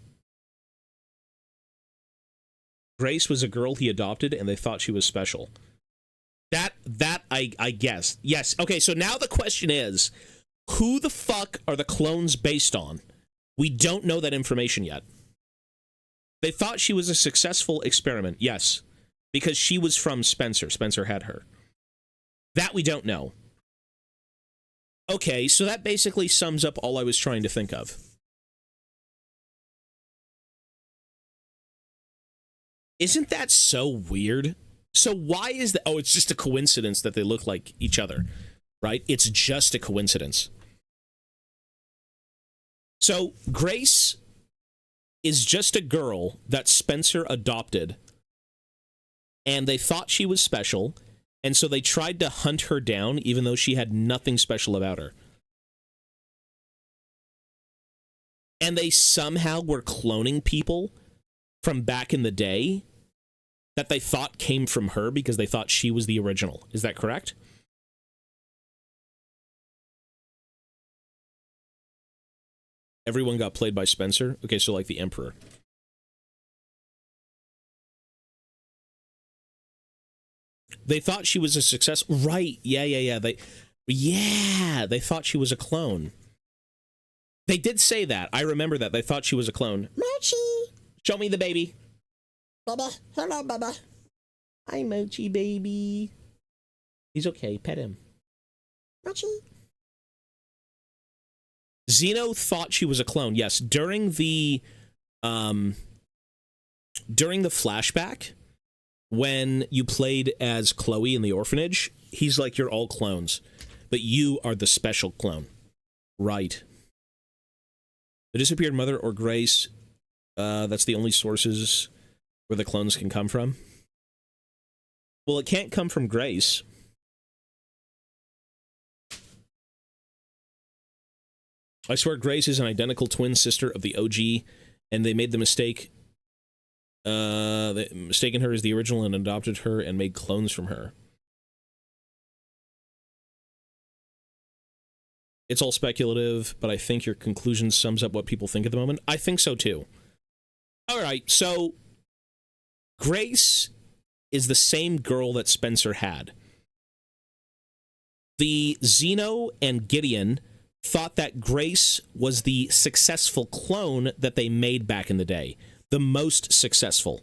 Grace was a girl he adopted, and they thought she was special. That I guess. Yes. Okay, so now the question is, who the fuck are the clones based on? We don't know that information yet. They thought she was a successful experiment, yes, because she was from Spencer. Spencer had her. That we don't know. Okay, so that basically sums up all I was trying to think of. Isn't that so weird? So why is that? Oh, it's just a coincidence that they look like each other, right? It's just a coincidence. So Grace is just a girl that Spencer adopted, and they thought she was special, and so they tried to hunt her down even though she had nothing special about her. And they somehow were cloning people from back in the day that they thought came from her because they thought she was the original. Is that correct? Everyone got played by Spencer. Okay, so like the Emperor. They thought she was a success. Right. Yeah. They thought she was a clone. They did say that. I remember that. They thought she was a clone. Mochi! Show me the baby. Baba. Hello, Baba. Hi, Mochi, baby. He's okay. Pet him. Mochi. Zeno thought she was a clone. Yes, during the flashback, when you played as Chloe in the orphanage, he's like, you're all clones, but you are the special clone. Right. The disappeared mother or Grace, that's the only sources where the clones can come from. Well, it can't come from Grace. I swear Grace is an identical twin sister of the OG, and they made the mistake. They mistaken her as the original and adopted her and made clones from her. It's all speculative, but I think your conclusion sums up what people think at the moment. I think so too. All right, so Grace is the same girl that Spencer had. The Zeno and Gideon thought that Grace was the successful clone that they made back in the day. The most successful.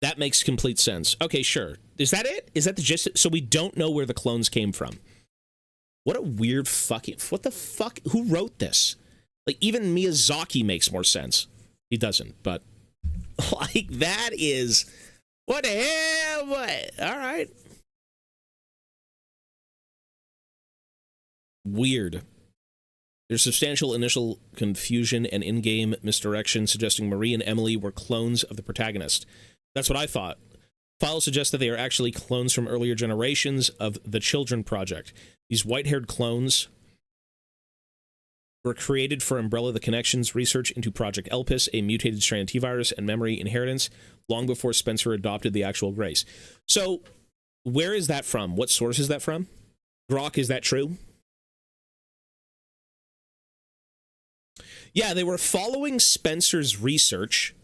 That makes complete sense. Okay, sure. Is that it? Is that the gist? So we don't know where the clones came from. What a weird fucking... What the fuck? Who wrote this? Like, even Miyazaki makes more sense. He doesn't, but... Like, that is... What the hell? What? All right. Weird. There's substantial initial confusion and in-game misdirection, suggesting Marie and Emily were clones of the protagonist. That's what I thought. Files suggest that they are actually clones from earlier generations of the Children Project. These white-haired clones were created for Umbrella the Connections research into Project Elpis, a mutated strain of T-virus and memory inheritance, long before Spencer adopted the actual Grace. So, where is that from? What source is that from? Grok, is that true? Yeah, they were following Spencer's research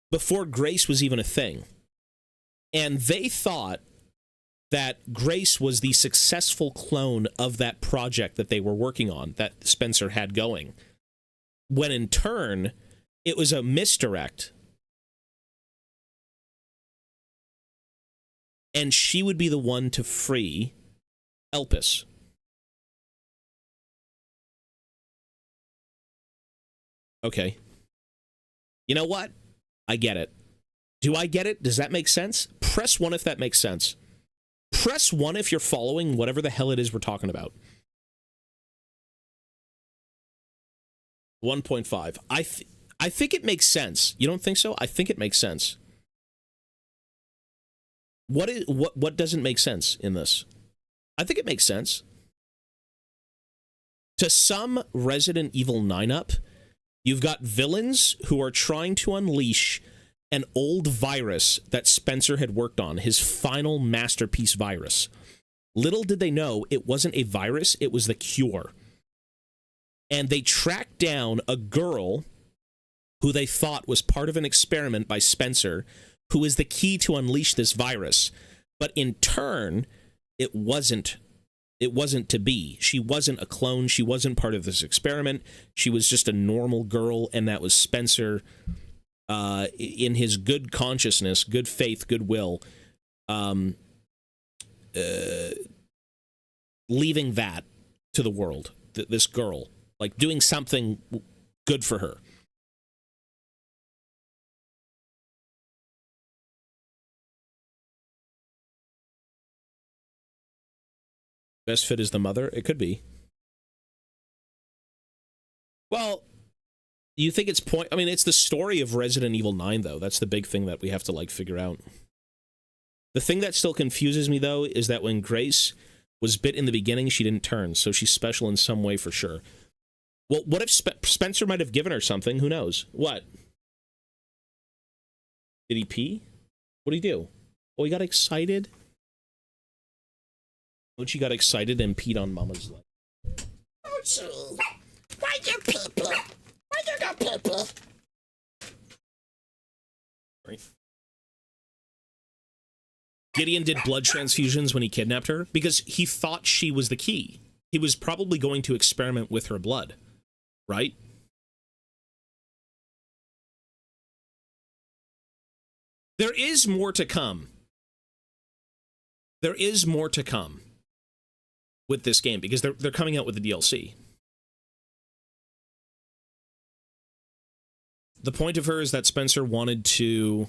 before Grace was even a thing. And they thought that Grace was the successful clone of that project that they were working on, that Spencer had going. When in turn, it was a misdirect. And she would be the one to free Elpis. Okay. You know what? I get it. Do I get it? Does that make sense? Press 1 if that makes sense. Press 1 if you're following whatever the hell it is we're talking about. 1.5. I think it makes sense. You don't think so? I think it makes sense. What doesn't make sense in this? I think it makes sense. To sum Resident Evil 9 up, you've got villains who are trying to unleash an old virus that Spencer had worked on, his final masterpiece virus. Little did they know it wasn't a virus, it was the cure. And they tracked down a girl who they thought was part of an experiment by Spencer, who is the key to unleash this virus. But in turn, it wasn't to be. She wasn't a clone. She wasn't part of this experiment. She was just a normal girl, and that was Spencer, in his good consciousness, good faith, goodwill, leaving that to the world, this girl, like doing something good for her. Best fit is the mother? It could be. Well, you think it's I mean, it's the story of Resident Evil 9, though. That's the big thing that we have to, like, figure out. The thing that still confuses me, though, is that when Grace was bit in the beginning, she didn't turn, so she's special in some way for sure. Well, what if Spencer might have given her something? Who knows? What? Did he pee? What did he do? Oh, he got excited? She got excited and peed on Mama's leg. Mochi! Why you pee-pee? Why you go pee-pee? Right. Gideon did blood transfusions when he kidnapped her because he thought she was the key. He was probably going to experiment with her blood, right? There is more to come. There is more to come with this game because they're coming out with the DLC. The point of her is that Spencer wanted to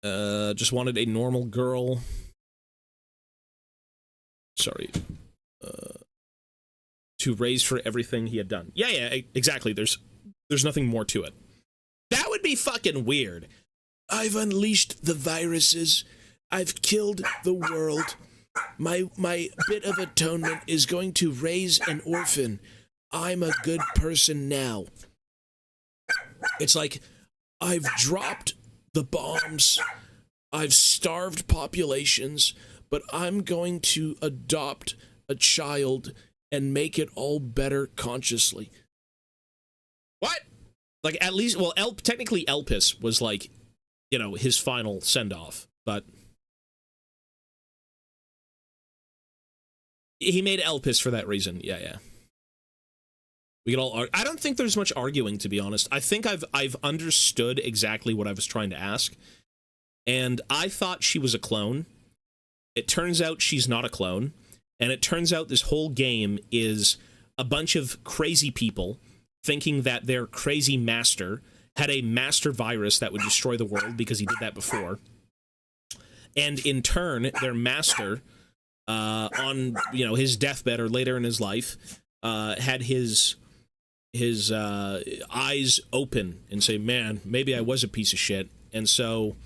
just wanted a normal girl. Sorry. To raise for everything he had done. Yeah, exactly. There's nothing more to it. That would be fucking weird. I've unleashed the viruses. I've killed the world. My bit of atonement is going to raise an orphan. I'm a good person now. It's like, I've dropped the bombs. I've starved populations, but I'm going to adopt a child and make it all better consciously. What? Like, at least, well, technically Elpis was like, you know, his final send-off, but he made Elpis for that reason. Yeah. We could all I don't think there's much arguing, to be honest. I think I've understood exactly what I was trying to ask. And I thought she was a clone. It turns out she's not a clone. And it turns out this whole game is a bunch of crazy people thinking that their crazy master had a master virus that would destroy the world because he did that before. And in turn, their master, on, you know, his deathbed or later in his life, had his eyes open and say, man, maybe I was a piece of shit. And so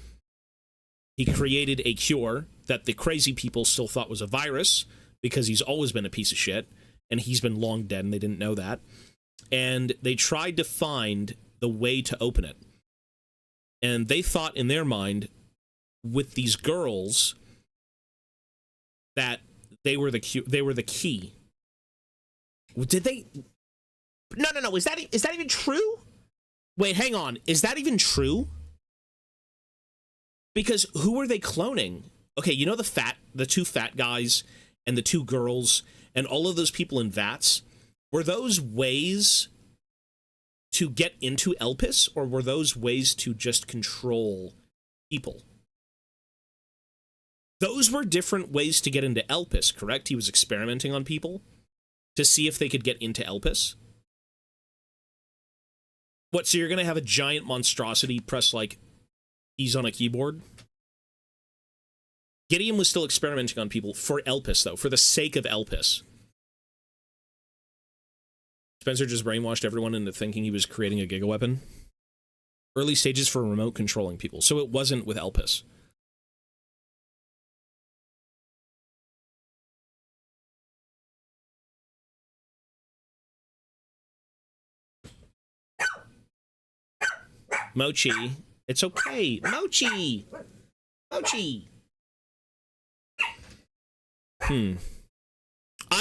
he created a cure that the crazy people still thought was a virus because he's always been a piece of shit and he's been long dead and they didn't know that. And they tried to find the way to open it. And they thought in their mind with these girls that they were the key. Did they? No. Is that even true? Wait, hang on. Is that even true? Because who were they cloning? Okay, you know the two fat guys and the two girls and all of those people in vats? Were those ways to get into Elpis, or were those ways to just control people? Those were different ways to get into Elpis, correct? He was experimenting on people to see if they could get into Elpis. What, so you're going to have a giant monstrosity press, like, keys on a keyboard? Gideon was still experimenting on people for Elpis, though, for the sake of Elpis. Spencer just brainwashed everyone into thinking he was creating a gigaweapon. Early stages for remote controlling people, so it wasn't with Elpis. Mochi. It's okay. Mochi! Mochi! I'm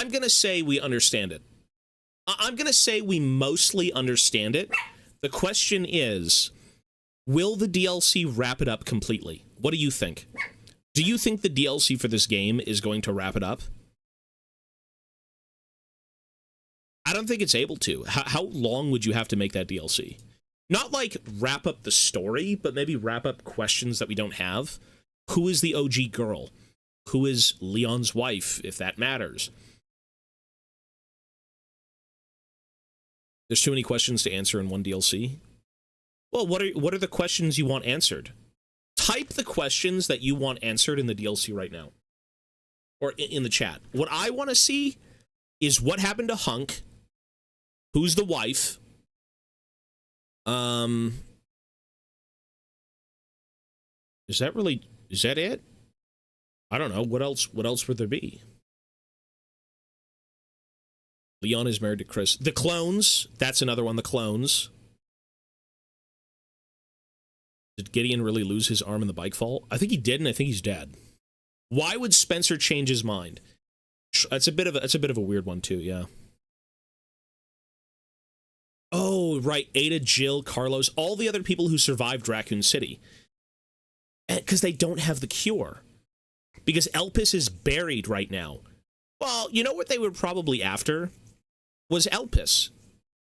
gonna say we understand it. I'm gonna say we mostly understand it. The question is, will the DLC wrap it up completely? What do you think? Do you think the DLC for this game is going to wrap it up? I don't think it's able to. How long would you have to make that DLC? Not like wrap up the story, but maybe wrap up questions that we don't have. Who is the OG girl? Who is Leon's wife, if that matters? There's too many questions to answer in one DLC. Well, what are the questions you want answered? Type the questions that you want answered in the DLC right now. Or in the chat. What I want to see is what happened to Hunk. Who's the wife? Is that it? I don't know. What else would there be? Leon is married to Chris. The clones. That's another one. The clones. Did Gideon really lose his arm in the bike fall? I think he did, and I think he's dead. Why would Spencer change his mind? That's a bit of a weird one too, yeah. Oh, right, Ada, Jill, Carlos, all the other people who survived Raccoon City. Because they don't have the cure. Because Elpis is buried right now. Well, you know what they were probably after? Was Elpis.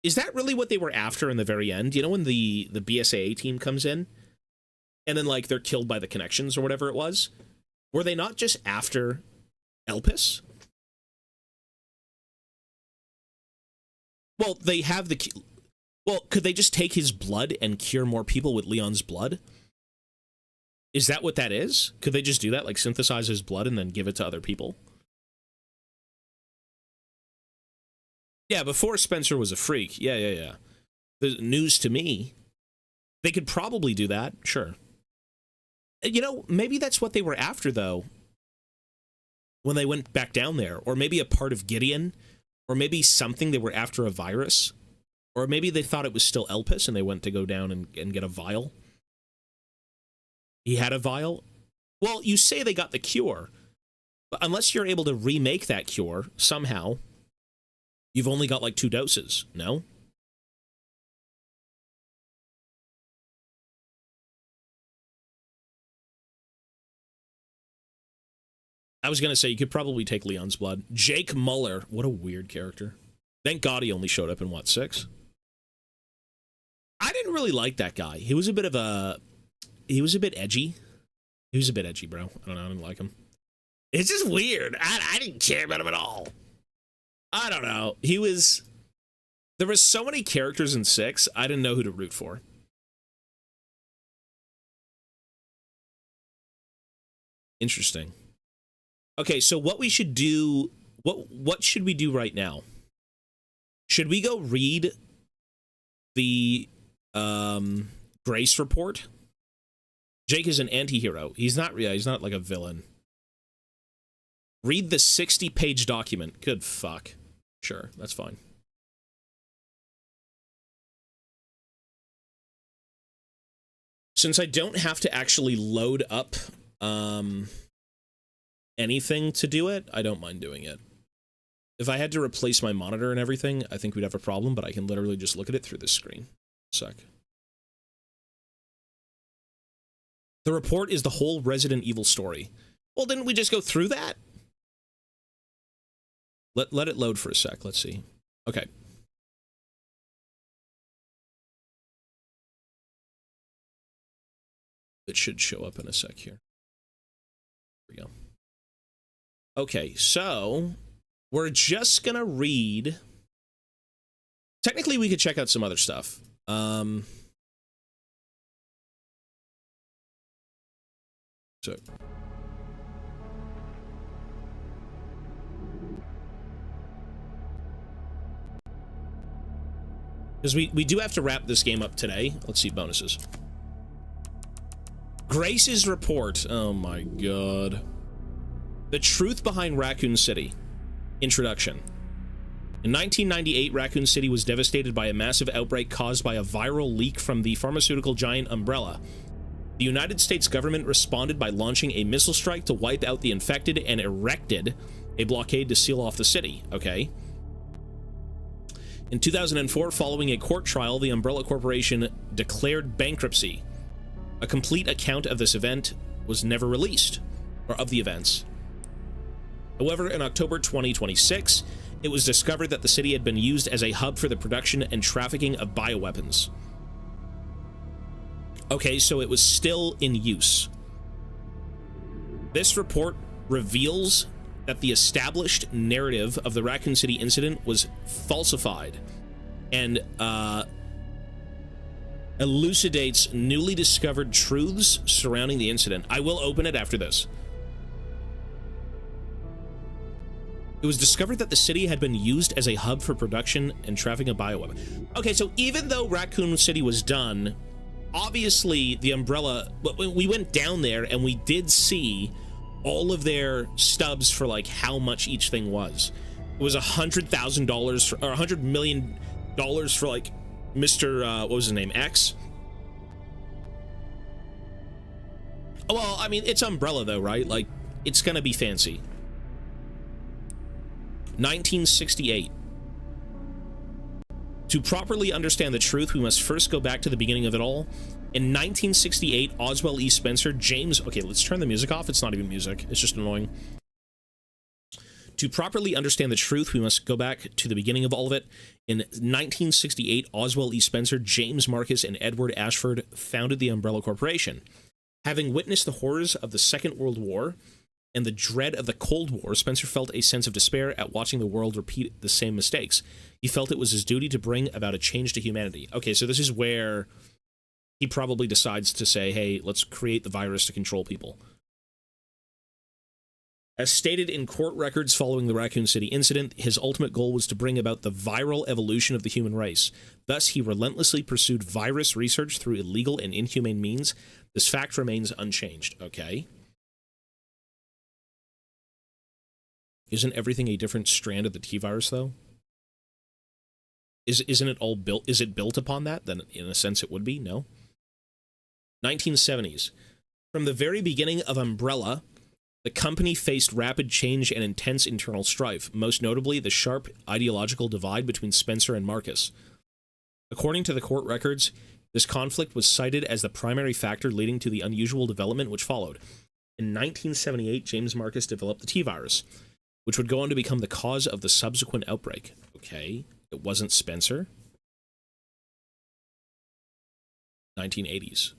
Is that really what they were after in the very end? You know when the BSAA team comes in? And then, like, they're killed by the connections or whatever it was? Were they not just after Elpis? Well, they have the... Well, could they just take his blood and cure more people with Leon's blood? Is that what that is? Could they just do that? Like, synthesize his blood and then give it to other people? Yeah, before Spencer was a freak. Yeah. The news to me. They could probably do that, sure. You know, maybe that's what they were after, though, when they went back down there. Or maybe a part of Gideon. Or maybe something they were after a virus. Or maybe they thought it was still Elpis and they went to go down and get a vial. He had a vial? Well, you say they got the cure. But unless you're able to remake that cure somehow, you've only got like 2 doses, no? I was going to say you could probably take Leon's blood. Jake Muller. What a weird character. Thank God he only showed up in, what, 6? I didn't really like that guy. He was a bit edgy. He was a bit edgy, bro. I don't know. I didn't like him. It's just weird. I didn't care about him at all. I don't know. There were so many characters in 6, I didn't know who to root for. Interesting. Okay, so what we should do, what should we do right now? Should we go read the Grace report? Jake is an anti-hero. He's not like a villain. Read the 60-page document. Good fuck. Sure, that's fine. Since I don't have to actually load up anything to do it, I don't mind doing it. If I had to replace my monitor and everything, I think we'd have a problem, but I can literally just look at it through this screen. Sec. The report is the whole Resident Evil story. Well, didn't we just go through that? Let it load for a sec. Let's see. Okay. It should show up in a sec here. Here we go. Okay, so we're just gonna read. Technically, we could check out some other stuff. So. Because we do have to wrap this game up today. Let's see bonuses. Grace's report. Oh my god. The truth behind Raccoon City. Introduction. In 1998, Raccoon City was devastated by a massive outbreak caused by a viral leak from the pharmaceutical giant Umbrella. The United States government responded by launching a missile strike to wipe out the infected and erected a blockade to seal off the city. Okay. In 2004, following a court trial, the Umbrella Corporation declared bankruptcy. A complete account of this event was never released, or of the events. However, in October 2026, it was discovered that the city had been used as a hub for the production and trafficking of bioweapons. Okay, so it was still in use. This report reveals that the established narrative of the Raccoon City incident was falsified and elucidates newly discovered truths surrounding the incident. I will open it after this. It was discovered that the city had been used as a hub for production and trafficking of bioweapons. Okay, so even though Raccoon City was done, obviously the Umbrella, we went down there and we did see all of their stubs for like how much each thing was. It was $100,000 or $100 million for like Mr. What was his name? X. Well, I mean, it's Umbrella though, right? Like, it's gonna be fancy. 1968. To properly understand the truth, we must first go back to the beginning of it all. In 1968, Oswell E. Spencer, James... Okay, let's turn the music off. It's not even music. It's just annoying. To properly understand the truth, we must go back to the beginning of all of it. In 1968, Oswell E. Spencer, James Marcus, and Edward Ashford founded the Umbrella Corporation. Having witnessed the horrors of the Second World War and the dread of the Cold War, Spencer felt a sense of despair at watching the world repeat the same mistakes. He felt it was his duty to bring about a change to humanity. Okay, so this is where he probably decides to say, hey, let's create the virus to control people. As stated in court records following the Raccoon City incident, his ultimate goal was to bring about the viral evolution of the human race. Thus, he relentlessly pursued virus research through illegal and inhumane means. This fact remains unchanged. Okay. Isn't everything a different strand of the T-virus, though? Isn't it all built? Is it built upon that? Then, in a sense, it would be. No. 1970s. From the very beginning of Umbrella, the company faced rapid change and intense internal strife, most notably the sharp ideological divide between Spencer and Marcus. According to the court records, this conflict was cited as the primary factor leading to the unusual development which followed. In 1978, James Marcus developed the T-virus, which would go on to become the cause of the subsequent outbreak. Okay, it wasn't Spencer. 1980s.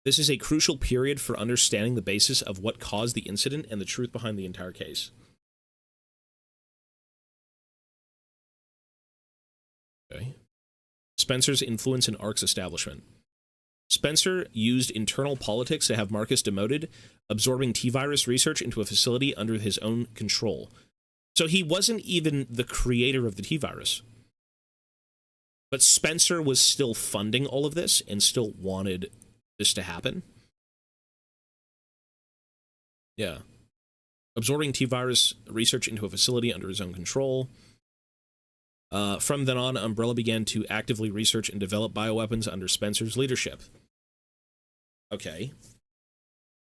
This is a crucial period for understanding the basis of what caused the incident and the truth behind the entire case. Okay. Spencer's influence in ARC's establishment. Spencer used internal politics to have Marcus demoted, absorbing T-virus research into a facility under his own control. So he wasn't even the creator of the T-virus. But Spencer was still funding all of this and still wanted this to happen. Yeah. Absorbing T-virus research into a facility under his own control. From then on, Umbrella began to actively research and develop bioweapons under Spencer's leadership. Okay.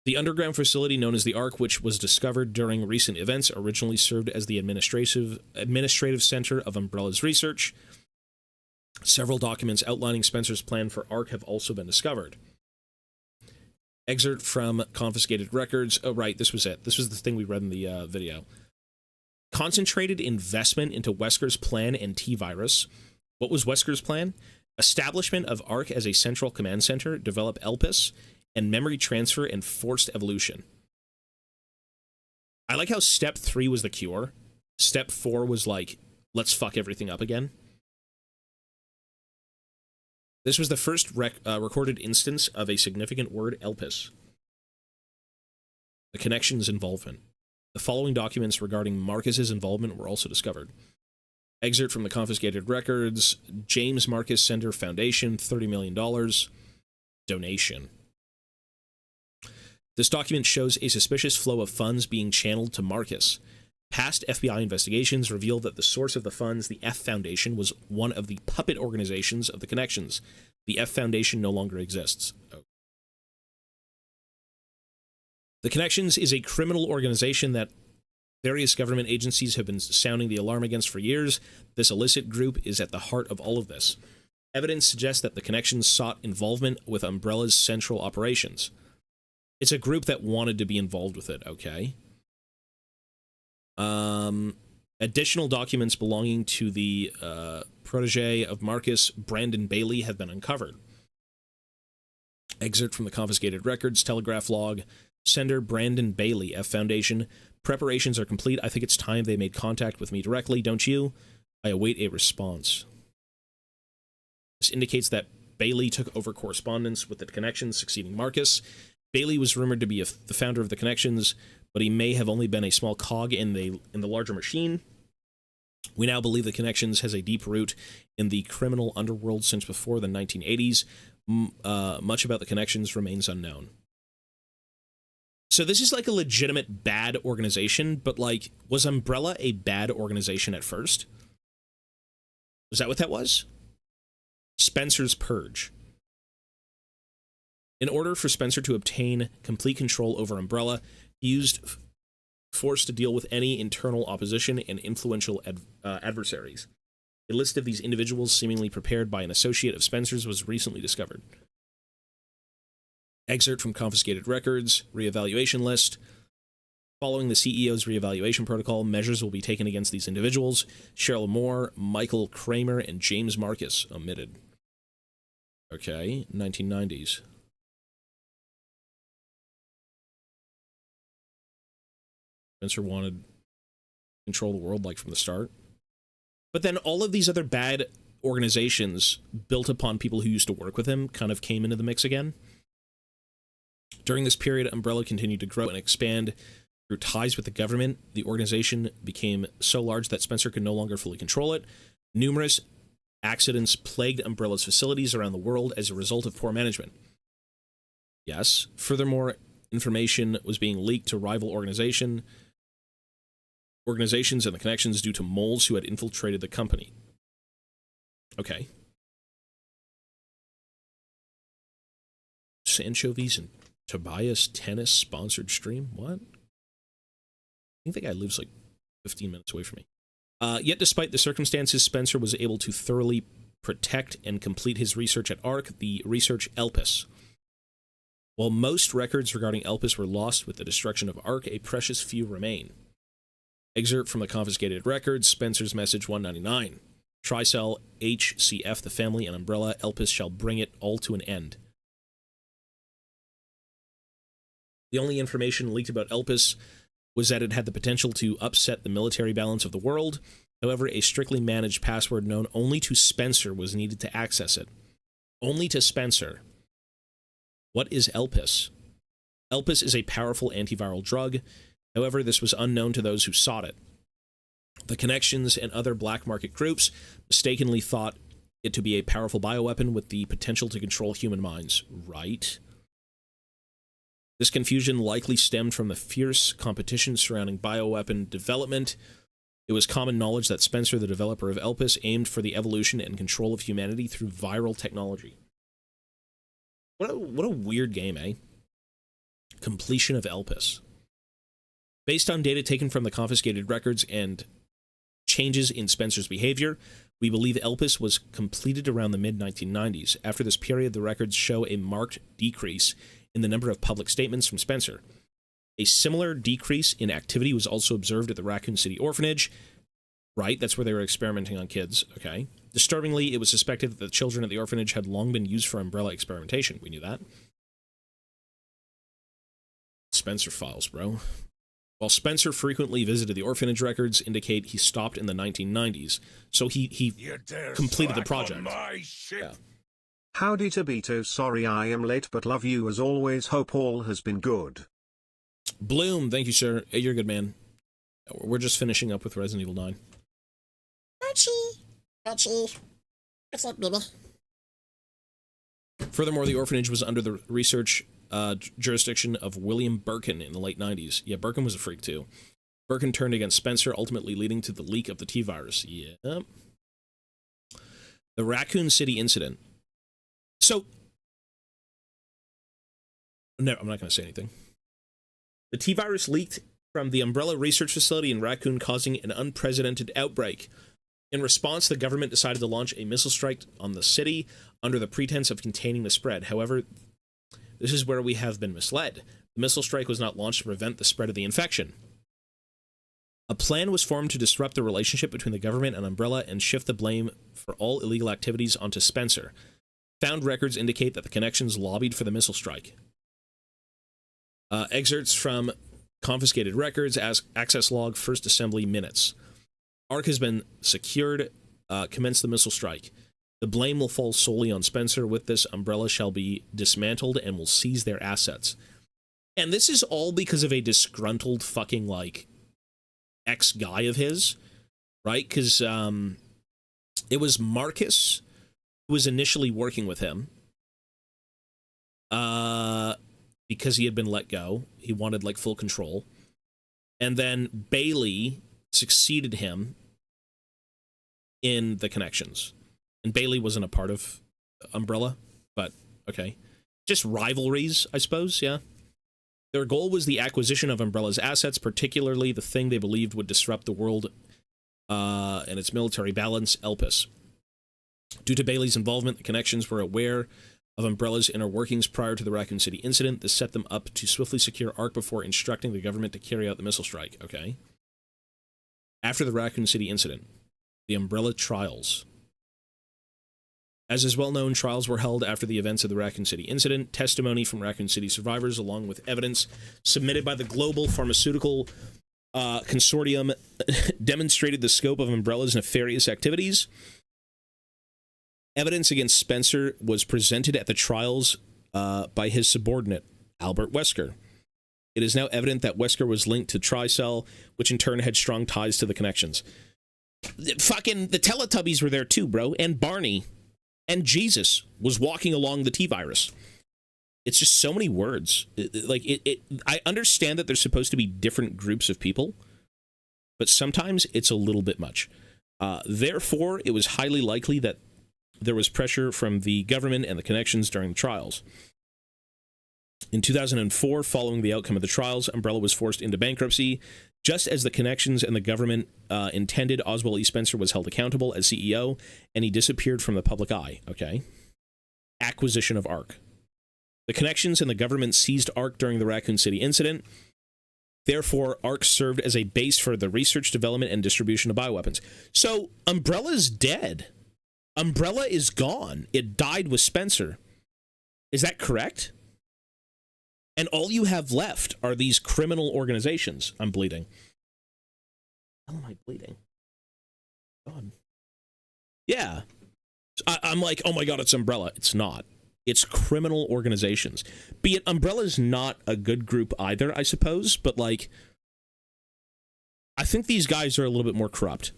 The underground facility known as the Ark, which was discovered during recent events, originally served as the administrative center of Umbrella's research. Several documents outlining Spencer's plan for Ark have also been discovered. Excerpt from confiscated records. Oh, right, this was it. This was the thing we read in the video. Concentrated investment into Wesker's plan and T-virus. What was Wesker's plan? Establishment of Ark as a central command center, develop ELPIS, and memory transfer and forced evolution. I like how step 3 was the cure. Step 4 was like, let's fuck everything up again. This was the first recorded instance of a significant word, ELPIS. The connection's involvement. The following documents regarding Marcus's involvement were also discovered. Excerpt from the confiscated records. James Marcus Center Foundation, $30 million. Donation. This document shows a suspicious flow of funds being channeled to Marcus. Past FBI investigations reveal that the source of the funds, the F Foundation, was one of the puppet organizations of the connections. The F Foundation no longer exists. The Connections is a criminal organization that various government agencies have been sounding the alarm against for years. This illicit group is at the heart of all of this. Evidence suggests that the Connections sought involvement with Umbrella's central operations. It's a group that wanted to be involved with it, okay? Additional documents belonging to the protege of Marcus, Brandon Bailey, have been uncovered. Excerpt from the confiscated records, telegraph log. Sender Brandon Bailey, F Foundation. Preparations are complete. I think it's time they made contact with me directly, don't you? I await a response. This indicates that Bailey took over correspondence with the Connections succeeding Marcus. Bailey was rumored to be the founder of the Connections, but he may have only been a small cog in the larger machine. We now believe the Connections has a deep root in the criminal underworld since before the 1980s. Much about the Connections remains unknown. So this is like a legitimate bad organization, but like, was Umbrella a bad organization at first? Was that what that was? Spencer's Purge. In order for Spencer to obtain complete control over Umbrella, he used forced to deal with any internal opposition and influential adversaries. A list of these individuals, seemingly prepared by an associate of Spencer's, was recently discovered. Excerpt from confiscated records, reevaluation list. Following the CEO's reevaluation protocol, measures will be taken against these individuals. Cheryl Moore, Michael Kramer, and James Marcus omitted. Okay, 1990s. Spencer wanted to control the world like from the start. But then all of these other bad organizations built upon people who used to work with him kind of came into the mix again. During this period, Umbrella continued to grow and expand through ties with the government. The organization became so large that Spencer could no longer fully control it. Numerous accidents plagued Umbrella's facilities around the world as a result of poor management. Yes. Furthermore, information was being leaked to rival organizations and the connections due to moles who had infiltrated the company. Okay. Sanchovies and Tobias Tennis sponsored stream? What? I think the guy lives like 15 minutes away from me. Yet despite the circumstances, Spencer was able to thoroughly protect and complete his research at ARC, the research Elpis. While most records regarding Elpis were lost with the destruction of ARC, a precious few remain. Excerpt from the confiscated records, Spencer's message 199. Tricell, HCF, the family, and Umbrella, Elpis shall bring it all to an end. The only information leaked about Elpis was that it had the potential to upset the military balance of the world. However, a strictly managed password known only to Spencer was needed to access it. Only to Spencer. What is Elpis? Elpis is a powerful antiviral drug. However, this was unknown to those who sought it. The connections and other black market groups mistakenly thought it to be a powerful bioweapon with the potential to control human minds. Right? This confusion likely stemmed from the fierce competition surrounding bioweapon development. It was common knowledge that Spencer, the developer of Elpis, aimed for the evolution and control of humanity through viral technology. What a weird game, eh? Completion of Elpis. Based on data taken from the confiscated records and changes in Spencer's behavior, we believe Elpis was completed around the mid-1990s. After this period, the records show a marked decrease in the number of public statements from Spencer. A similar decrease in activity was also observed at the Raccoon City Orphanage. Right, that's where they were experimenting on kids, okay. Disturbingly, it was suspected that the children at the orphanage had long been used for Umbrella experimentation. We knew that. Spencer files, bro. While Spencer frequently visited the orphanage, records indicate he stopped in the 1990s, so he completed the project. Yeah. Howdy Tabito, sorry I am late but love you as always, hope all has been good. Bloom, thank you sir, you're a good man. We're just finishing up with Resident Evil 9. Archie. What's up, baby? Furthermore, the orphanage was under the research jurisdiction of William Birkin in the late 90s. Yeah, Birkin was a freak too. Birkin turned against Spencer, ultimately leading to the leak of the T-virus. Yeah. The Raccoon City incident. So, no, I'm not going to say anything. The T-virus leaked from the Umbrella Research Facility in Raccoon, causing an unprecedented outbreak. In response, the government decided to launch a missile strike on the city under the pretense of containing the spread. However, this is where we have been misled. The missile strike was not launched to prevent the spread of the infection. A plan was formed to disrupt the relationship between the government and Umbrella and shift the blame for all illegal activities onto Spencer. Found records indicate that the connections lobbied for the missile strike. Excerpts from confiscated records, as access log, first assembly minutes. ARC has been secured. Commence the missile strike. The blame will fall solely on Spencer. With this, Umbrella shall be dismantled and will seize their assets. And this is all because of a disgruntled fucking, like, ex-guy of his, right? Because it was Marcus who was initially working with him because he had been let go. He wanted, like, full control. And then Bailey succeeded him in the connections. And Bailey wasn't a part of Umbrella, but okay. Just rivalries, I suppose, yeah. Their goal was the acquisition of Umbrella's assets, particularly the thing they believed would disrupt the world and its military balance, Elpis. Due to Bailey's involvement, the Connections were aware of Umbrella's inner workings prior to the Raccoon City incident. This set them up to swiftly secure ARC before instructing the government to carry out the missile strike. Okay. After the Raccoon City incident, the Umbrella trials. As is well known, trials were held after the events of the Raccoon City incident. Testimony from Raccoon City survivors, along with evidence submitted by the Global Pharmaceutical Consortium, demonstrated the scope of Umbrella's nefarious activities. Evidence against Spencer was presented at the trials by his subordinate, Albert Wesker. It is now evident that Wesker was linked to Tricell, which in turn had strong ties to the Connections. Fucking the Teletubbies were there too, bro, and Barney. And Jesus was walking along the T-Virus. It's just so many words. I understand that there's supposed to be different groups of people, but sometimes it's a little bit much. Therefore, it was highly likely that there was pressure from the government and the Connections during the trials. In 2004, following the outcome of the trials, Umbrella was forced into bankruptcy. Just as the Connections and the government intended, Oswald E. Spencer was held accountable as CEO, and he disappeared from the public eye. Okay. Acquisition of ARC. The Connections and the government seized ARC during the Raccoon City incident. Therefore, ARC served as a base for the research, development, and distribution of bioweapons. So, Umbrella's dead. Umbrella is gone. It died with Spencer. Is that correct? And all you have left are these criminal organizations. I'm bleeding. How am I bleeding? God. Yeah. I'm like, oh my God, it's Umbrella. It's not. It's criminal organizations. Be it Umbrella's not a good group either, I suppose, but like, I think these guys are a little bit more corrupt.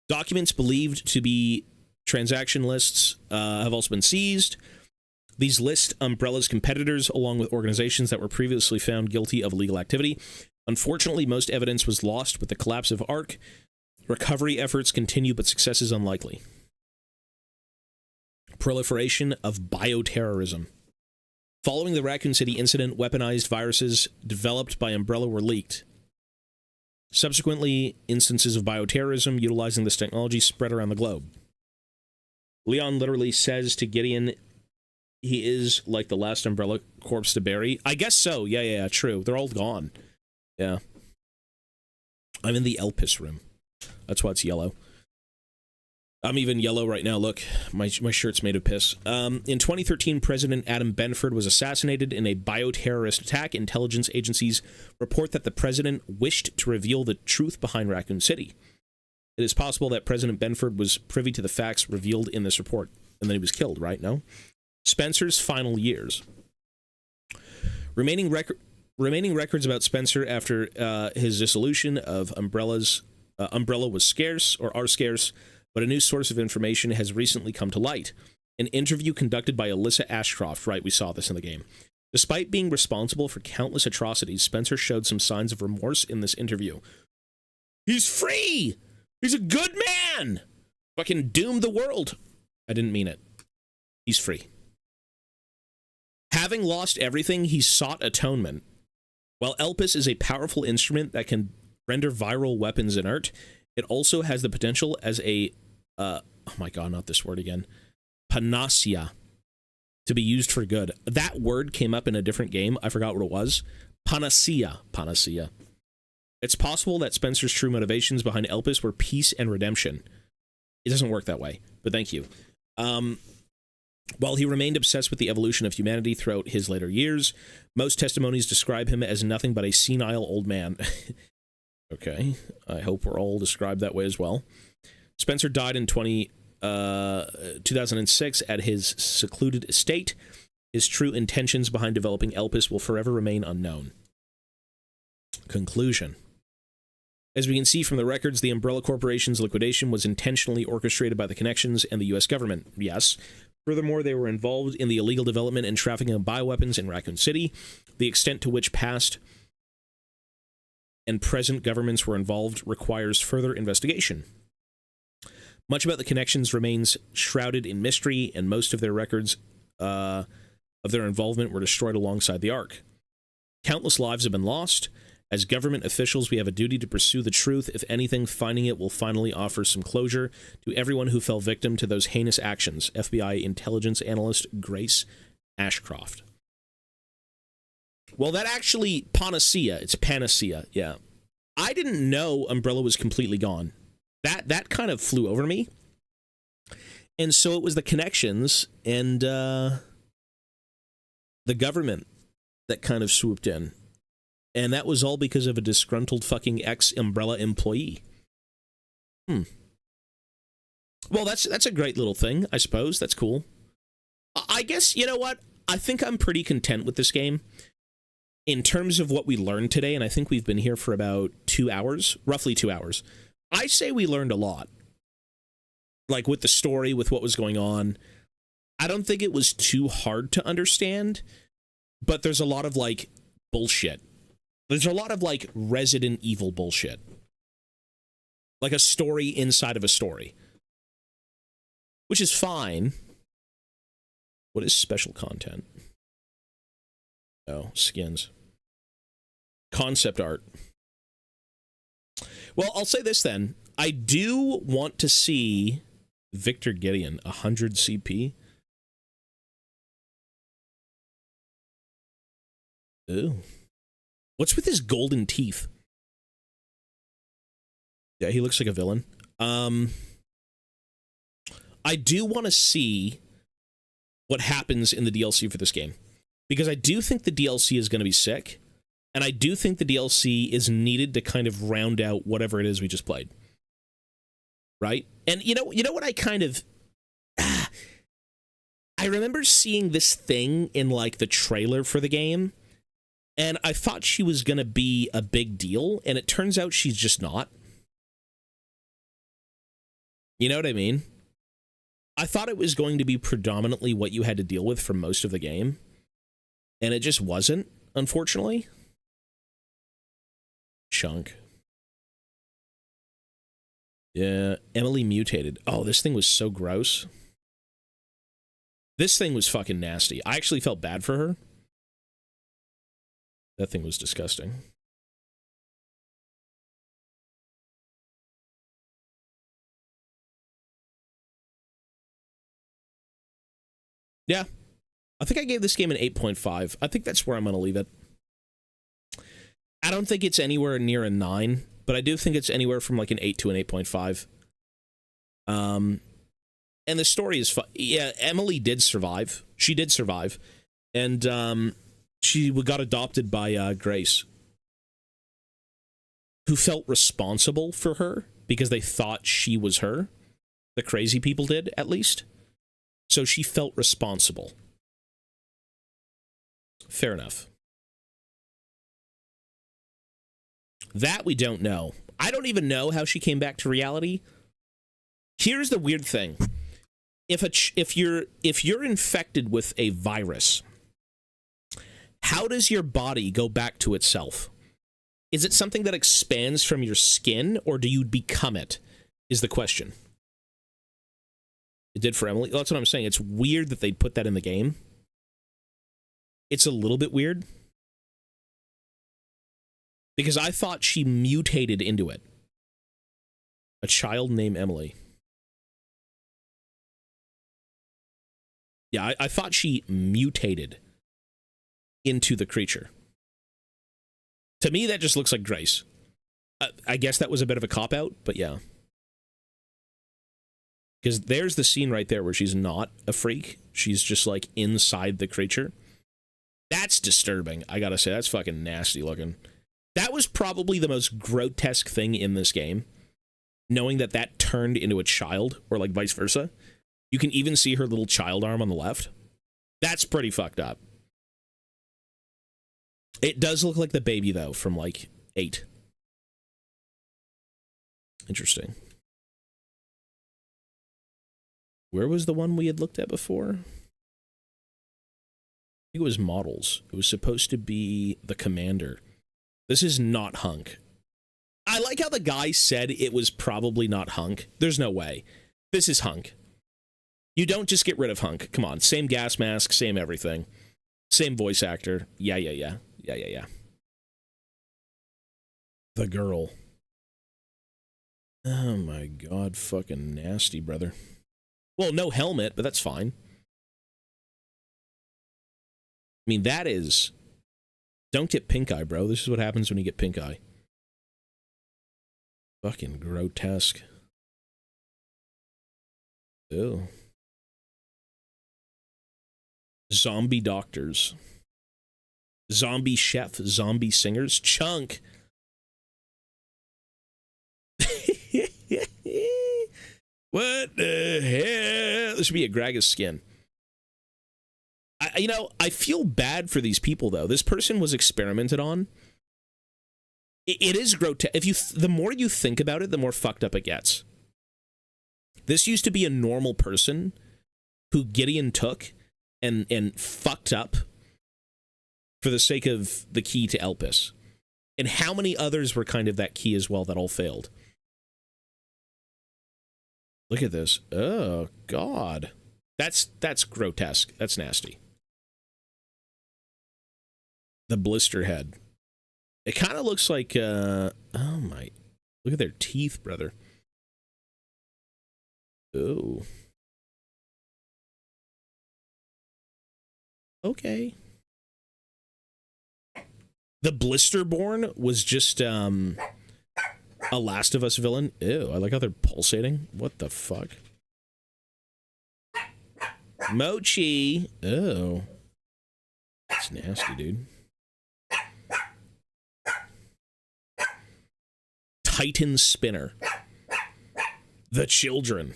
Documents believed to be transaction lists have also been seized. These list Umbrella's competitors along with organizations that were previously found guilty of illegal activity. Unfortunately, most evidence was lost with the collapse of ARC. Recovery efforts continue, but success is unlikely. Proliferation of bioterrorism. Following the Raccoon City incident, weaponized viruses developed by Umbrella were leaked. Subsequently, instances of bioterrorism utilizing this technology spread around the globe. Leon literally says to Gideon, he is like the last Umbrella corpse to bury. I guess so. Yeah, true. They're all gone. Yeah. I'm in the Elpis room. That's why it's yellow. I'm even yellow right now. Look, my shirt's made of piss. In 2013, President Adam Benford was assassinated in a bioterrorist attack. Intelligence agencies report that the president wished to reveal the truth behind Raccoon City. It is possible that President Benford was privy to the facts revealed in this report, and then he was killed, right? No? Spencer's final years. Remaining records about Spencer after his dissolution of Umbrella was scarce, or are scarce, but a new source of information has recently come to light. An interview conducted by Alyssa Ashcroft, right, we saw this in the game. Despite being responsible for countless atrocities, Spencer showed some signs of remorse in this interview. He's free! He's a good man! Fucking doomed the world. I didn't mean it. He's free. Having lost everything, he sought atonement. While Elpis is a powerful instrument that can render viral weapons inert, it also has the potential as a, oh my God, not this word again, panacea, to be used for good. That word came up in a different game. I forgot what it was. Panacea. It's possible that Spencer's true motivations behind Elpis were peace and redemption. It doesn't work that way, but thank you. While he remained obsessed with the evolution of humanity throughout his later years, most testimonies describe him as nothing but a senile old man. Okay, I hope we're all described that way as well. Spencer died in 2006 at his secluded estate. His true intentions behind developing Elpis will forever remain unknown. Conclusion. As we can see from the records, the Umbrella Corporation's liquidation was intentionally orchestrated by the Connections and the U.S. government. Yes. Furthermore, they were involved in the illegal development and trafficking of bioweapons in Raccoon City. The extent to which past and present governments were involved requires further investigation. Much about the Connections remains shrouded in mystery, and most of their records of their involvement were destroyed alongside the Ark. Countless lives have been lost. As government officials, we have a duty to pursue the truth. If anything, finding it will finally offer some closure to everyone who fell victim to those heinous actions. FBI intelligence analyst Grace Ashcroft. Well, that actually, panacea. It's panacea, yeah. I didn't know Umbrella was completely gone. That kind of flew over me. And so it was the connections and the government that kind of swooped in. And that was all because of a disgruntled fucking ex-Umbrella employee. Well, that's a great little thing, I suppose. That's cool. I guess, you know what? I think I'm pretty content with this game. In terms of what we learned today, and I think we've been here for about 2 hours, roughly 2 hours. I say we learned a lot. Like, with the story, with what was going on. I don't think it was too hard to understand, but there's a lot of, like, bullshit. There's a lot of, like, Resident Evil bullshit. Like a story inside of a story. Which is fine. What is special content? Oh, skins. Concept art. Well, I'll say this then. I do want to see Victor Gideon, 100 CP. Ooh. What's with his golden teeth? Yeah, he looks like a villain. I do want to see what happens in the DLC for this game. Because I do think the DLC is going to be sick. And I do think the DLC is needed to kind of round out whatever it is we just played. Right? And you know what I kind of... I remember seeing this thing in, like, the trailer for the game. And I thought she was going to be a big deal. And it turns out she's just not. You know what I mean? I thought it was going to be predominantly what you had to deal with for most of the game. And it just wasn't, unfortunately. Chunk. Yeah, Emily mutated. Oh, this thing was so gross. This thing was fucking nasty. I actually felt bad for her. That thing was disgusting. Yeah. I think I gave this game an 8.5. I think that's where I'm going to leave it. I don't think it's anywhere near a 9, but I do think it's anywhere from like an 8 to an 8.5. And the story is fun. Yeah, Emily did survive. She did survive. And she got adopted by Grace, who felt responsible for her because they thought she was her. The crazy people did, at least. So she felt responsible. Fair enough. That we don't know. I don't even know how she came back to reality. Here's the weird thing. If you're infected with a virus, how does your body go back to itself? Is it something that expands from your skin, or do you become it? Is the question. It did for Emily. That's what I'm saying. It's weird that they'd put that in the game. It's a little bit weird. Because I thought she mutated into it. A child named Emily. Yeah, I thought she mutated into the creature. To me, that just looks like Grace. I guess that was a bit of a cop-out, but yeah. Because there's the scene right there where she's not a freak. She's just, like, inside the creature. That's disturbing, I gotta say. That's fucking nasty looking. That was probably the most grotesque thing in this game. Knowing that that turned into a child, or, like, vice versa. You can even see her little child arm on the left. That's pretty fucked up. It does look like the baby, though, from, like, 8. Interesting. Where was the one we had looked at before? I think it was models. It was supposed to be the commander. This is not Hunk. I like how the guy said it was probably not Hunk. There's no way. This is Hunk. You don't just get rid of Hunk. Come on, same gas mask, same everything. Same voice actor. Yeah. The girl. Oh my god, fucking nasty, brother. Well, no helmet, but that's fine. I mean, that is... Don't get pink eye, bro. This is what happens when you get pink eye. Fucking grotesque. Ew. Zombie doctors. Zombie chef. Zombie singers. Chunk. What the hell? This should be a Gragas skin. I feel bad for these people, though. This person was experimented on. It is grotesque. The more you think about it, the more fucked up it gets. This used to be a normal person who Gideon took and fucked up for the sake of the key to Elpis. And how many others were kind of that key as well that all failed? Look at this. Oh, God. That's grotesque. That's nasty. The blister head. It kind of looks like, oh my, look at their teeth, brother. Oh. Okay. The Blisterborn was just, a Last of Us villain. Ew, I like how they're pulsating. What the fuck? Mochi. Oh. That's nasty, dude. Titan Spinner. The Children.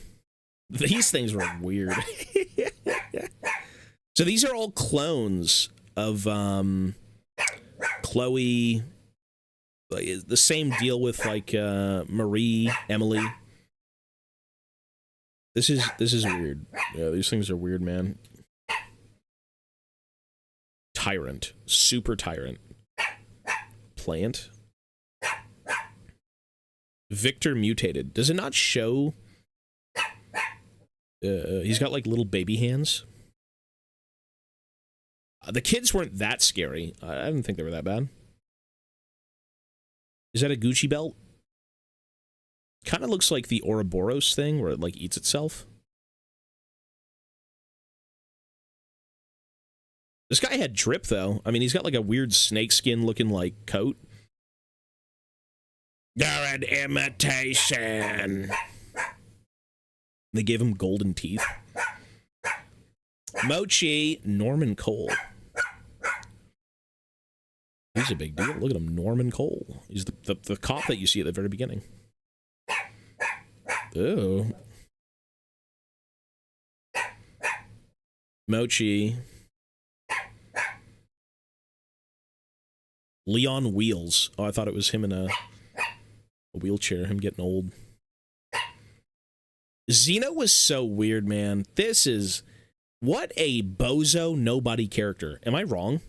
These things were weird. So these are all clones of Chloe. The same deal with like Marie, Emily. This is weird. Yeah, these things are weird, man. Tyrant. Super Tyrant. Plant. Victor mutated. Does it not show? He's got like little baby hands. The kids weren't that scary. I didn't think they were that bad. Is that a Gucci belt? Kind of looks like the Ouroboros thing where it like eats itself. This guy had drip though. I mean, he's got like a weird snakeskin looking like coat. You're an imitation. They gave him golden teeth. Mochi. Norman Cole. He's a big deal. Look at him, Norman Cole. He's the cop that you see at the very beginning. Oh. Mochi. Leon Wheels. Oh, I thought it was him in a wheelchair, him getting old. Xeno was so weird, man. This is... What a bozo nobody character. Am I wrong?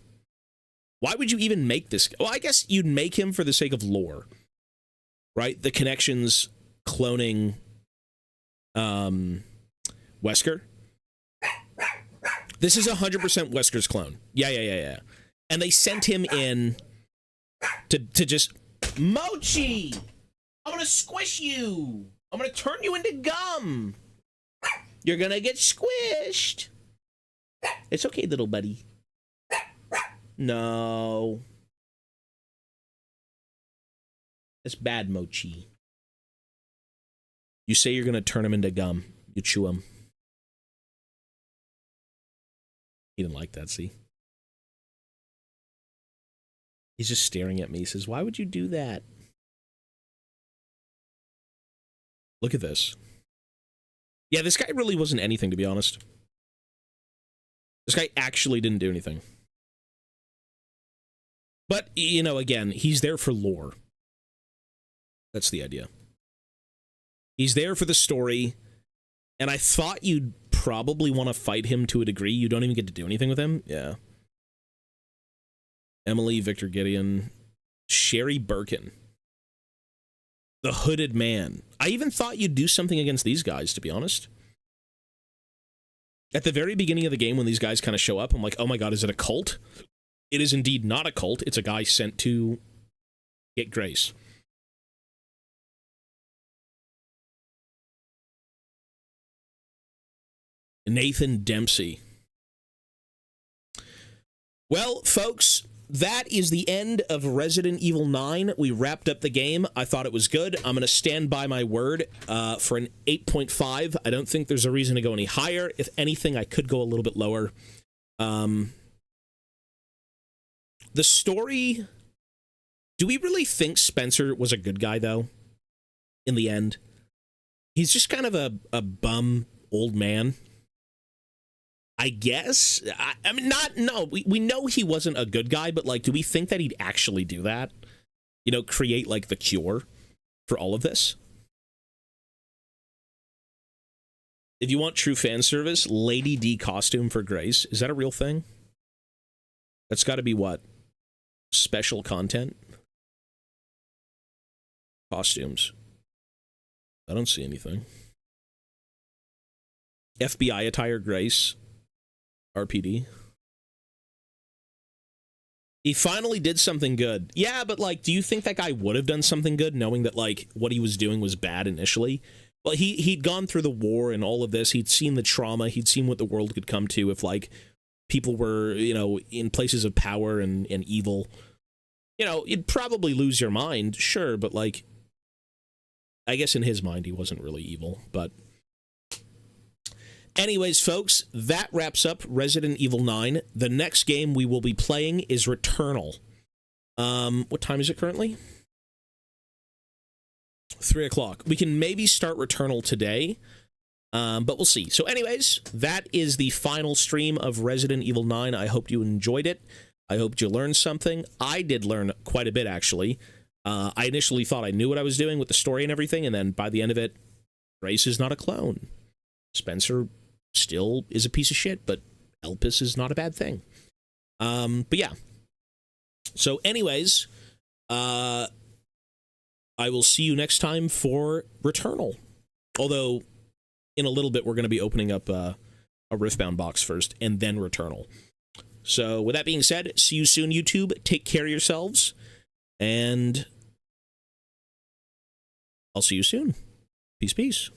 Why would you even make this? Well, I guess you'd make him for the sake of lore. Right? The connections cloning Wesker. This is 100% Wesker's clone. Yeah. And they sent him in to just... Mochi! I'm gonna squish you! I'm gonna turn you into gum! You're gonna get squished! It's okay, little buddy. No. That's bad, Mochi. You say you're gonna turn him into gum. You chew him. He didn't like that, see? He's just staring at me. He says, why would you do that? Look at this. Yeah, this guy really wasn't anything, to be honest. This guy actually didn't do anything. But, you know, again, he's there for lore. That's the idea. He's there for the story, and I thought you'd probably want to fight him to a degree. You don't even get to do anything with him. Yeah. Emily, Victor Gideon, Sherry Birkin. The Hooded Man. I even thought you'd do something against these guys, to be honest. At the very beginning of the game, when these guys kind of show up, I'm like, oh my god, is it a cult? It is indeed not a cult. It's a guy sent to get Grace. Nathan Dempsey. Well, folks, that is the end of Resident Evil 9. We wrapped up the game. I thought it was good. I'm going to stand by my word for an 8.5. I don't think there's a reason to go any higher. If anything, I could go a little bit lower. The story... Do we really think Spencer was a good guy, though? In the end? He's just kind of a bum old man. I guess. I mean, we know he wasn't a good guy, but, like, do we think that he'd actually do that? You know, create, like, the cure for all of this? If you want true fan service, Lady D costume for Grace. Is that a real thing? That's got to be what? Special content? Costumes. I don't see anything. FBI attire Grace. RPD. He finally did something good. Yeah, but, like, do you think that guy would have done something good knowing that, like, what he was doing was bad initially? Well, he'd gone through the war and all of this. He'd seen the trauma. He'd seen what the world could come to if, like, people were, you know, in places of power and evil. You know, you'd probably lose your mind, sure, but, like, I guess in his mind he wasn't really evil, but... Anyways, folks, that wraps up Resident Evil 9. The next game we will be playing is Returnal. What time is it currently? 3 o'clock. We can maybe start Returnal today, but we'll see. So anyways, that is the final stream of Resident Evil 9. I hope you enjoyed it. I hope you learned something. I did learn quite a bit, actually. I initially thought I knew what I was doing with the story and everything, and then by the end of it, Grace is not a clone. Spencer still is a piece of shit, but Elpis is not a bad thing. But yeah. So anyways, I will see you next time for Returnal. Although, in a little bit, we're going to be opening up a Riftbound box first, and then Returnal. So with that being said, see you soon, YouTube. Take care of yourselves, and I'll see you soon. Peace, peace.